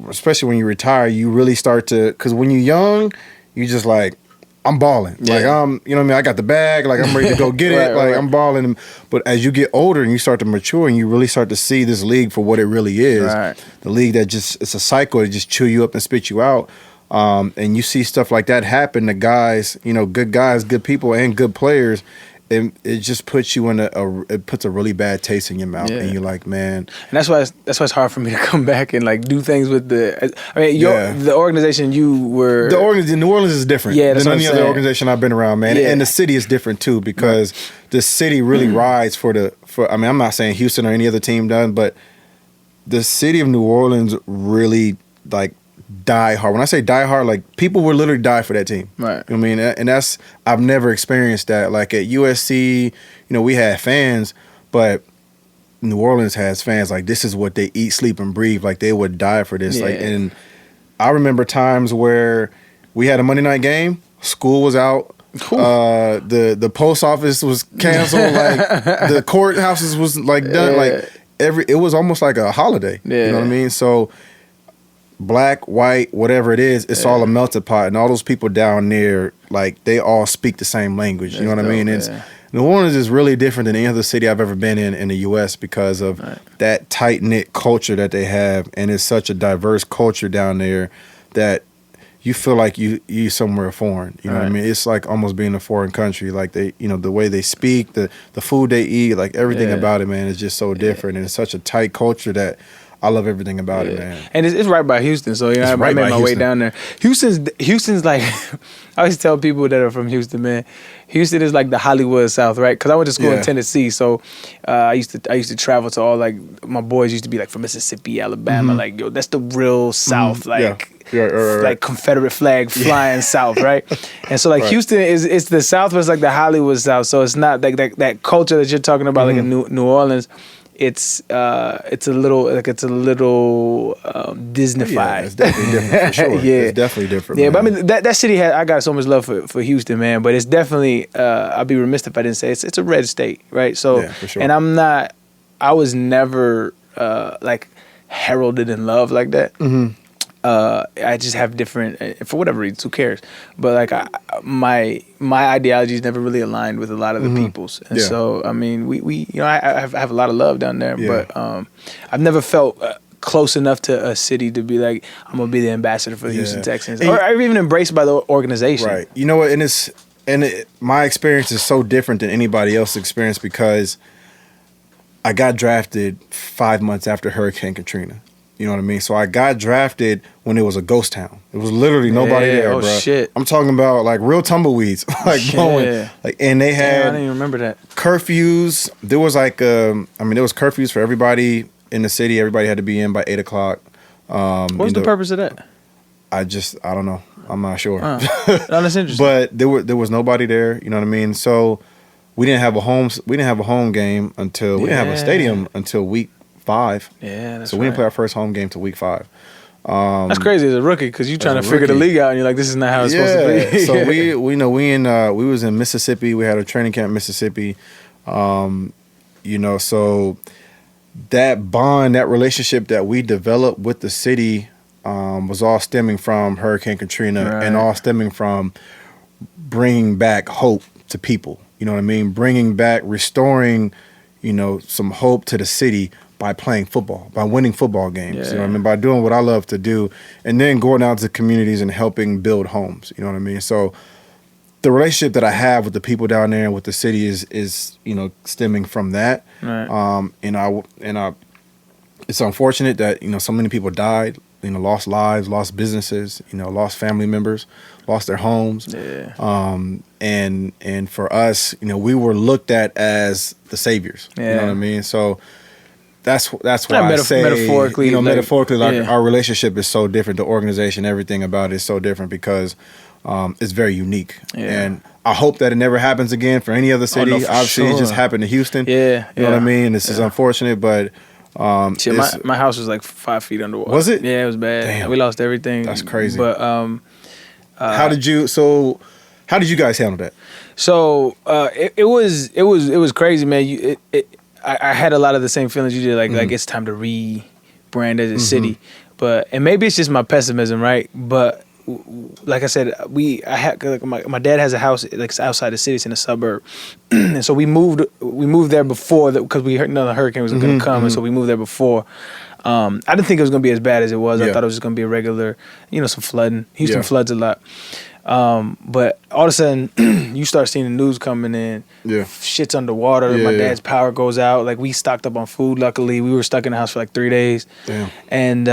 especially when you retire, you really start to, because when you're young, you just like, I'm balling. Like, you know what I mean? I got the bag, like, I'm ready to go get it. I'm balling. But as you get older and you start to mature and you really start to see this league for what it really is, the league that just, it's a cycle that just chew you up and spit you out. And you see stuff like that happen to guys, good people and good players. It just puts you in it puts a really bad taste in your mouth, and you're like, man. And that's why it's hard for me to come back and like do things with the. I mean, the organization you were. New Orleans is different than any other organization I've been around, man. Yeah. And the city is different too, because the city really rides for. I mean, I'm not saying Houston or any other team does, but the city of New Orleans really like die hard. When I say die hard, like people will literally die for that team. Right. You know what I mean? And that's, I've never experienced that. Like at USC, we had fans, but New Orleans has fans. Like this is what they eat, sleep, and breathe. Like they would die for this. Like, and I remember times where we had a Monday night game, school was out. The post office was canceled. Like the courthouses was like done. Like it was almost like a holiday. You know what I mean? So black, white, whatever it is, it's all a melted pot, and all those people down there, like they all speak the same language. You know what I mean? It's New Orleans is really different than any other city I've ever been in the U.S. because of that tight knit culture that they have, and it's such a diverse culture down there that you feel like you somewhere foreign. You know what I mean? It's like almost being a foreign country. Like they, the way they speak, the food they eat, like everything about it, man, is just so different, and it's such a tight culture that I love everything about it, man. And it's right by Houston, so I made my way down there. Houston's like, I always tell people that are from Houston, man. Houston is like the Hollywood South, right? Because I went to school in Tennessee, so I used to travel to all, like, my boys used to be like from Mississippi, Alabama, like, yo, that's the real South, like, like Confederate flag flying South, right? And so like Houston it's the South, but it's like the Hollywood South, so it's not like that culture that you're talking about, like in New Orleans. It's a little Disneyfied. Yeah, it's definitely different for sure. It's definitely different. Yeah, man. but I mean that city I got so much love for Houston, man. But it's definitely I'd be remiss if I didn't say it's a red state, right? So for sure. And I was never like heralded in love like that. I just have different, for whatever reasons, who cares? But like my ideologies never really aligned with a lot of the people's, and so I mean we I have a lot of love down there, but I've never felt close enough to a city to be like I'm gonna be the ambassador for the Houston Texans, or even embraced by the organization. Right. You know what? And my experience is so different than anybody else's experience because I got drafted 5 months after Hurricane Katrina. You know what I mean? So I got drafted when it was a ghost town. It was literally nobody there, bro. Shit. I'm talking about like real tumbleweeds, like blowing. Like, and they had I didn't even remember that. Curfews. There was like there was curfews for everybody in the city. Everybody had to be in by 8:00. What was the purpose of that? I don't know. I'm not sure. That's interesting. But there was nobody there. You know what I mean? So we didn't have a home game until we didn't have a stadium until week 5. Yeah, that's so we didn't play our first home game till week 5. That's crazy as a rookie because you're trying to figure the league out and you're like, this is not how it's supposed to be. So we was in Mississippi. We had a training camp in Mississippi. So that bond, that relationship that we developed with the city was all stemming from Hurricane Katrina and all stemming from bringing back hope to people. You know what I mean? Restoring, some hope to the city by playing football, by winning football games. You know what I mean? By doing what I love to do, and then going out to communities and helping build homes. You know what I mean? So the relationship that I have with the people down there and with the city is stemming from that. Right. It's unfortunate that so many people died. Lost lives, lost businesses. Lost family members, lost their homes. Yeah. And for us, we were looked at as the saviors. Yeah. You know what I mean? So that's why I say, metaphorically, metaphorically, our relationship is so different. The organization, everything about it is so different because it's very unique. Yeah. And I hope that it never happens again for any other city. Obviously, it just happened to Houston. Yeah, you know what I mean. This is unfortunate, but my house was like 5 feet underwater. Was it? Yeah, it was bad. Damn. We lost everything. That's crazy. But how did you guys handle that? So it was crazy, man. I had a lot of the same feelings you did. Like it's time to rebrand as a city, and maybe it's just my pessimism, right? But like I said, my dad has a house like outside the city, it's in a suburb, and so we moved there before because we heard another hurricane was going to come, and so we moved there before. I didn't think it was going to be as bad as it was. I thought it was just going to be a regular, some flooding. Houston floods a lot. But all of a sudden, you start seeing the news coming in. Yeah. Shit's underwater. My dad's power goes out. Like, we stocked up on food, luckily. We were stuck in the house for like 3 days. Damn. And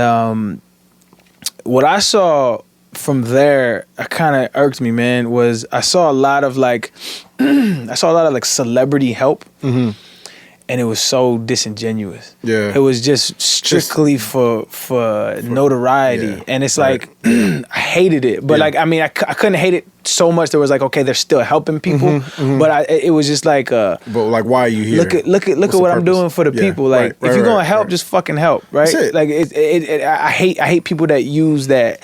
what I saw from there, kind of irked me, man, was I saw a lot of like celebrity help. Mm-hmm. And it was so disingenuous. Yeah. It was just strictly for notoriety. Yeah. And it's like, I hated it. But like, I mean, I couldn't hate it so much. There was like, okay, they're still helping people. But it was just like, but like, why are you here? Look at what I'm doing for the people. Like, if you're going to help, just fucking help, right? That's it. Like, I hate people that use that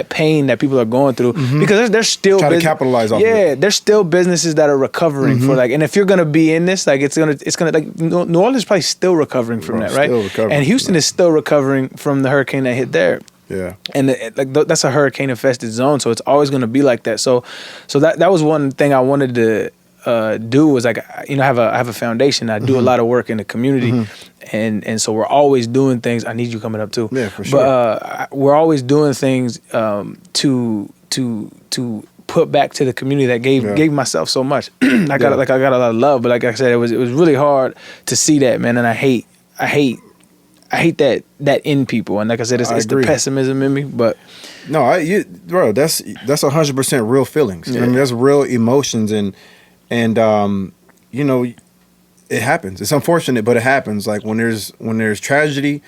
pain that people are going through because there's still try to capitalize off of it. Yeah, there's still businesses that are recovering for like, and if you're gonna be in this, like, it's gonna like New Orleans is probably still recovering from that, right? And Houston is still recovering from the hurricane that hit there. Yeah, and that's a hurricane infested zone, so it's always going to be like that. So that was one thing I wanted to do was like, I have a foundation. I do a lot of work in the community, and so we're always doing things. I need you coming up too. Yeah, for sure. But we're always doing things to put back to the community that gave myself so much. I got a lot of love, but like I said, it was really hard to see that, man, and I hate that in people, and like I said, it's the pessimism in me. But no, bro, that's 100% real feelings. Yeah. I mean, that's real emotions, and it happens. It's unfortunate, but it happens. Like when there's tragedy,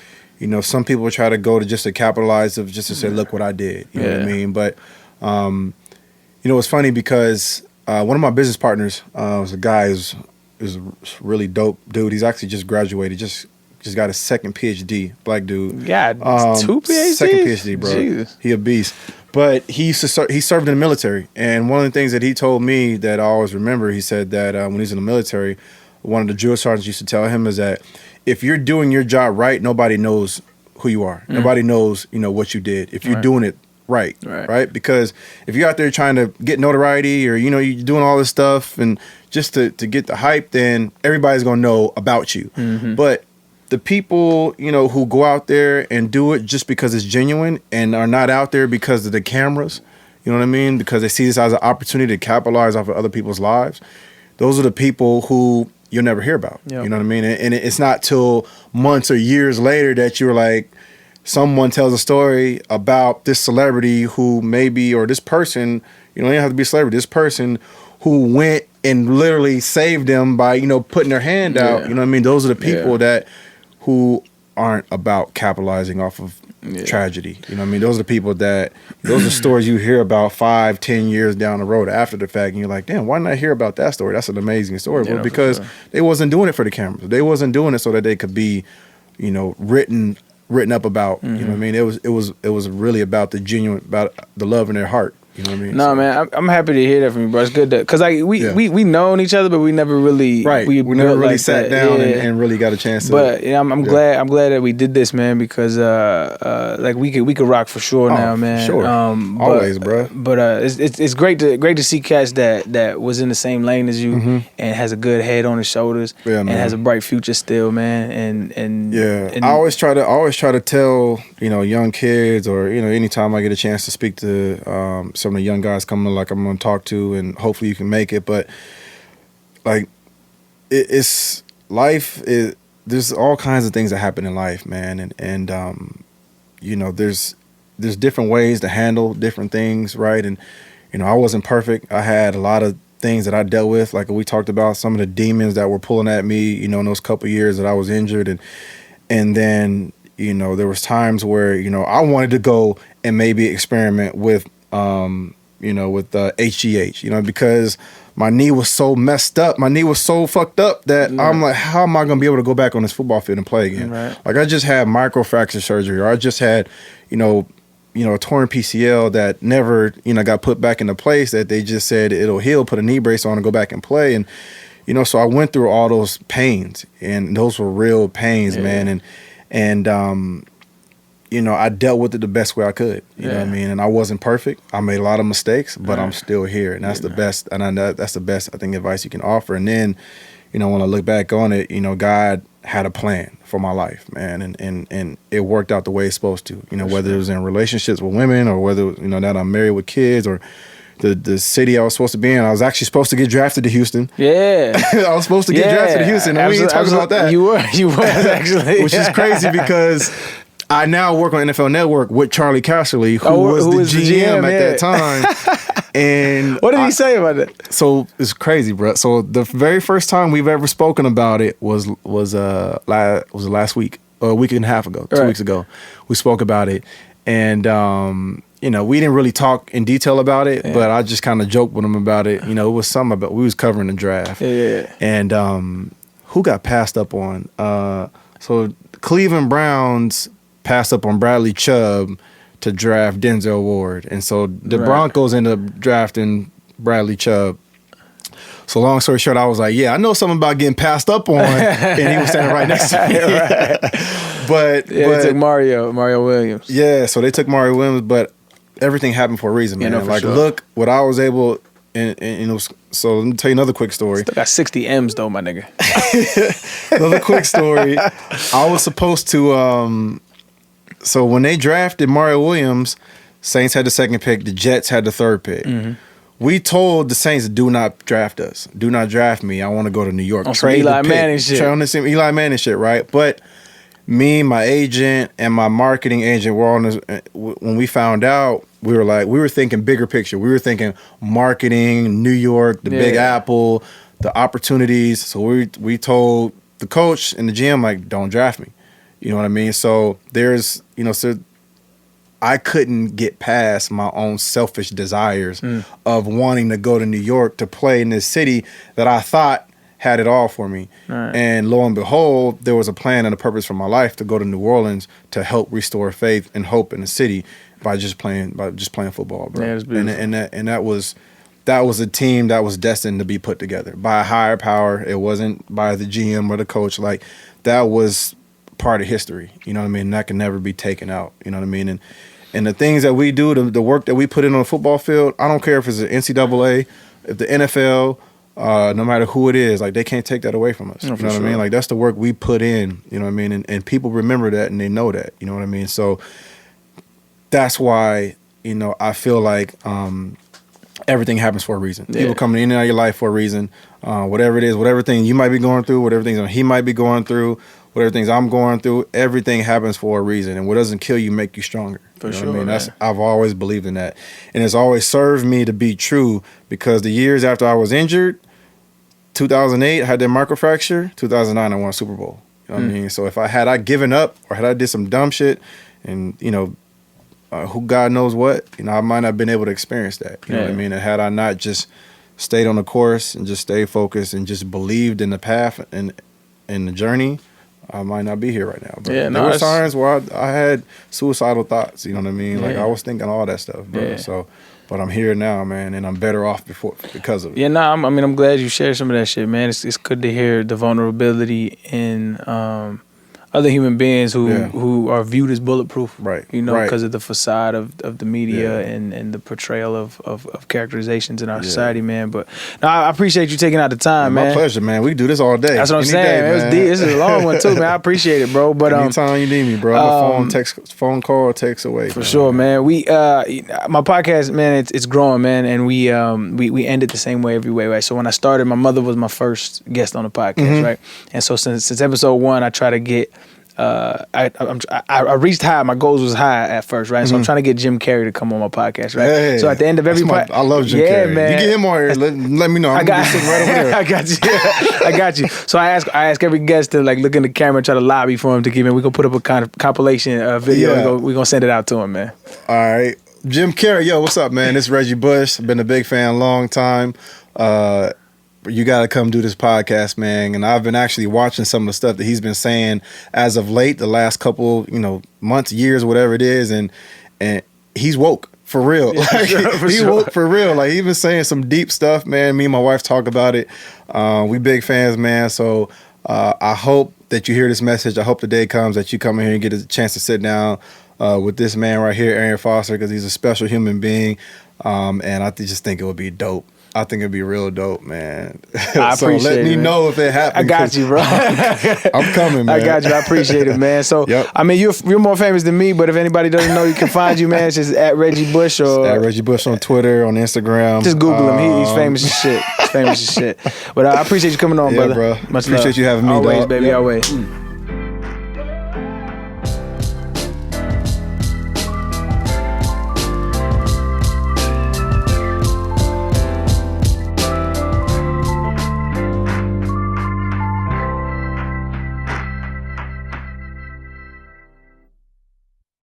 some people try to go to just to capitalize of just to say, look what I did. You know what I mean? But it's funny because one of my business partners was a guy who's a really dope dude. He's actually just graduated, just got his second PhD, black dude. God, 2 PhDs? Second PhD, bro. Jesus. He a beast. But he served in the military. And one of the things that he told me that I always remember, he said that when he's in the military, one of the drill sergeants used to tell him is that if you're doing your job right, nobody knows who you are. Nobody knows, what you did. If you're doing it right? Because if you're out there trying to get notoriety or, you're doing all this stuff and just to get the hype, then everybody's going to know about you. But the people, who go out there and do it just because it's genuine and are not out there because of the cameras, you know what I mean? Because they see this as an opportunity to capitalize off of other people's lives. Those are the people who you'll never hear about. Yep. You know what I mean? And it's not till months or years later that you're like, someone tells a story about this celebrity who maybe, or this person, you don't have to be a celebrity, this person who went and literally saved them by, putting their hand out. You know what I mean? Those are the people who aren't about capitalizing off of tragedy. You know what I mean? Those are the people those are stories you hear about 5-10 years down the road after the fact, and you're like, damn, why didn't I hear about that story? That's an amazing story. Well, because they wasn't doing it for the cameras. They wasn't doing it so that they could be, written up about. You know what I mean? It was really about about the love in their heart. You know what I mean? No, man, I'm happy to hear that from you, bro. It's good because we known each other, but we never really we never really sat down and really got a chance to. But I'm glad that we did this, man, because like we could rock for sure now, man. Sure, always, bro. But it's great to see cats that was in the same lane as you and has a good head on his shoulders and has a bright future still, man. And I always try to tell young kids or anytime I get a chance to speak to some of the young guys coming, like I'm going to talk to, and hopefully you can make it. But like, it's life. There's all kinds of things that happen in life, man, and there's different ways to handle different things, right? And I wasn't perfect. I had a lot of things that I dealt with, like we talked about, some of the demons that were pulling at me, you know, in those couple years that I was injured, and then, you know, there was times where, you know, I wanted to go and maybe experiment with, you know, with HGH, you know, because my knee was so messed up, my knee was so fucked up that I'm like, how am I going to be able to go back on this football field and play again? Right. Like I just had microfracture surgery, or I just had, you know, a torn PCL that never, you know, got put back into place, that they just said it'll heal, put a knee brace on and go back and play. And, you know, so I went through all those pains, and those were real pains, man. And you know, I dealt with it the best way I could, you know what I mean? And I wasn't perfect. I made a lot of mistakes, but I'm still here. And that's the best. And that's the best, I think, advice you can offer. And then, you know, when I look back on it, you know, God had a plan for my life, man, and it worked out the way it's supposed to. You know, whether it was in relationships with women, or whether, you know, that I'm married with kids, or the city I was supposed to be in. I was actually supposed to get drafted to Houston. Yeah. I was supposed to get drafted to Houston, and we ain't talking about that. You were actually. Which is crazy because I now work on NFL Network with Charlie Casserly, who was the GM at that time. And what did he say about it? So it's crazy, bro. So the very first time we've ever spoken about it was last week, or a week and a half ago, 2 weeks ago. We spoke about it, and you know, we didn't really talk in detail about it, but I just kind of joked with him about it. You know, it was something about, we was covering the draft, and who got passed up on? So Cleveland Browns passed up on Bradley Chubb to draft Denzel Ward. And so the Broncos ended up drafting Bradley Chubb. So long story short, I was like, yeah, I know something about getting passed up on. And he was standing right next to me. But they took Mario Williams. Yeah, so they took Mario Williams, but everything happened for a reason, man. Like, look what I was able, and you know, so let me tell you another quick story. Still got 60 M's though, my nigga. Another quick story. I was supposed to, so when they drafted Mario Williams, Saints had the second pick, the Jets had the third pick. Mm-hmm. We told the Saints, do not draft us. Do not draft me. I want to go to New York. On trade Eli Manning shit. Trade on the same Eli Manning shit, right? But me, my agent, and my marketing agent were on this, when we found out, we were thinking bigger picture. We were thinking marketing, New York, the Big Apple, the opportunities. So we told the coach and the GM, like, don't draft me. You know what I mean? So there's, you know, so I couldn't get past my own selfish desires of wanting to go to New York to play in this city that I thought had it all for me. Right. And lo and behold, there was a plan and a purpose for my life to go to New Orleans to help restore faith and hope in the city by just playing football, bro. Yeah, and that was a team that was destined to be put together by a higher power. It wasn't by the GM or the coach. Like, that was part of history, you know what I mean? That can never be taken out, you know what I mean? And the things that we do, the work that we put in on the football field, I don't care if it's the NCAA, if the NFL, no matter who it is, like, they can't take that away from us. You know what I mean? Like, that's the work we put in, you know what I mean? And people remember that and they know that, you know what I mean? So that's why, you know, I feel like everything happens for a reason. Yeah. People coming in and out of your life for a reason. Whatever it is, whatever thing you might be going through, whatever things he might be going through, whatever things I'm going through, everything happens for a reason. And what doesn't kill you make you stronger. For sure, I mean? I've always believed in that. And it's always served me to be true, because the years after I was injured, 2008, I had that microfracture. 2009, I won a Super Bowl. You know what I mean? So if I given up, or had I did some dumb shit, and, you know, who God knows what, you know, I might not have been able to experience that. You know what I mean? And had I not just stayed on the course and just stayed focused and just believed in the path and in the journey, I might not be here right now. But there were times where I had suicidal thoughts, you know what I mean? Like, I was thinking all that stuff, bro. Yeah. So, but I'm here now, man, and I'm better off because of it. Yeah, I'm glad you shared some of that shit, man. It's good to hear the vulnerability in other human beings who are viewed as bulletproof, right? You know, because of the facade of the media and the portrayal of characterizations in our society, man. But no, I appreciate you taking out the time, man. My pleasure, man. We can do this all day. That's what I'm saying. It was deep. This is a long one too, man. I appreciate it, bro. But anytime you need me, bro, I'm a phone call or text away. For sure, man. We my podcast, man, it's growing, man, and we end it the same way every way, right? So when I started, my mother was my first guest on the podcast, right? And so since episode 1, I try to get I reached high. My goals was high at first, right? So I'm trying to get Jim Carrey to come on my podcast, right? Hey, so at the end of every I love Jim Carrey. Man. You get him on here. Let me know. I'm gonna be sitting right over there. I got you. I got you. So I ask every guest to like look in the camera and try to lobby for him to keep him. We gonna put up a kind of compilation video. Yeah. We gonna send it out to him, man. All right, Jim Carrey. Yo, what's up, man? It's Reggie Bush. Been a big fan, long time. You got to come do this podcast, man. And I've been actually watching some of the stuff that he's been saying as of late, the last couple, months, years, whatever it is, and he's woke for real. Yeah, like, he woke for real. Like he's been saying some deep stuff, man. Me and my wife talk about it. We big fans, man. So I hope that you hear this message. I hope the day comes that you come in here and get a chance to sit down with this man right here, Arian Foster, because he's a special human being, and I just think it would be dope. I think it'd be real dope, man. I so appreciate let me know if it happens. I got you, bro. I'm coming, man. I got you. I appreciate it, man. So, yep. I mean, you're more famous than me, but if anybody doesn't know, you can find you, man. It's just at Reggie Bush or at Reggie Bush on Twitter, on Instagram. Just Google him. He's famous as shit. He's famous as shit. But I appreciate you coming on, brother. Bro. Much appreciate love. you having me, always, dog. Baby, yep. Always.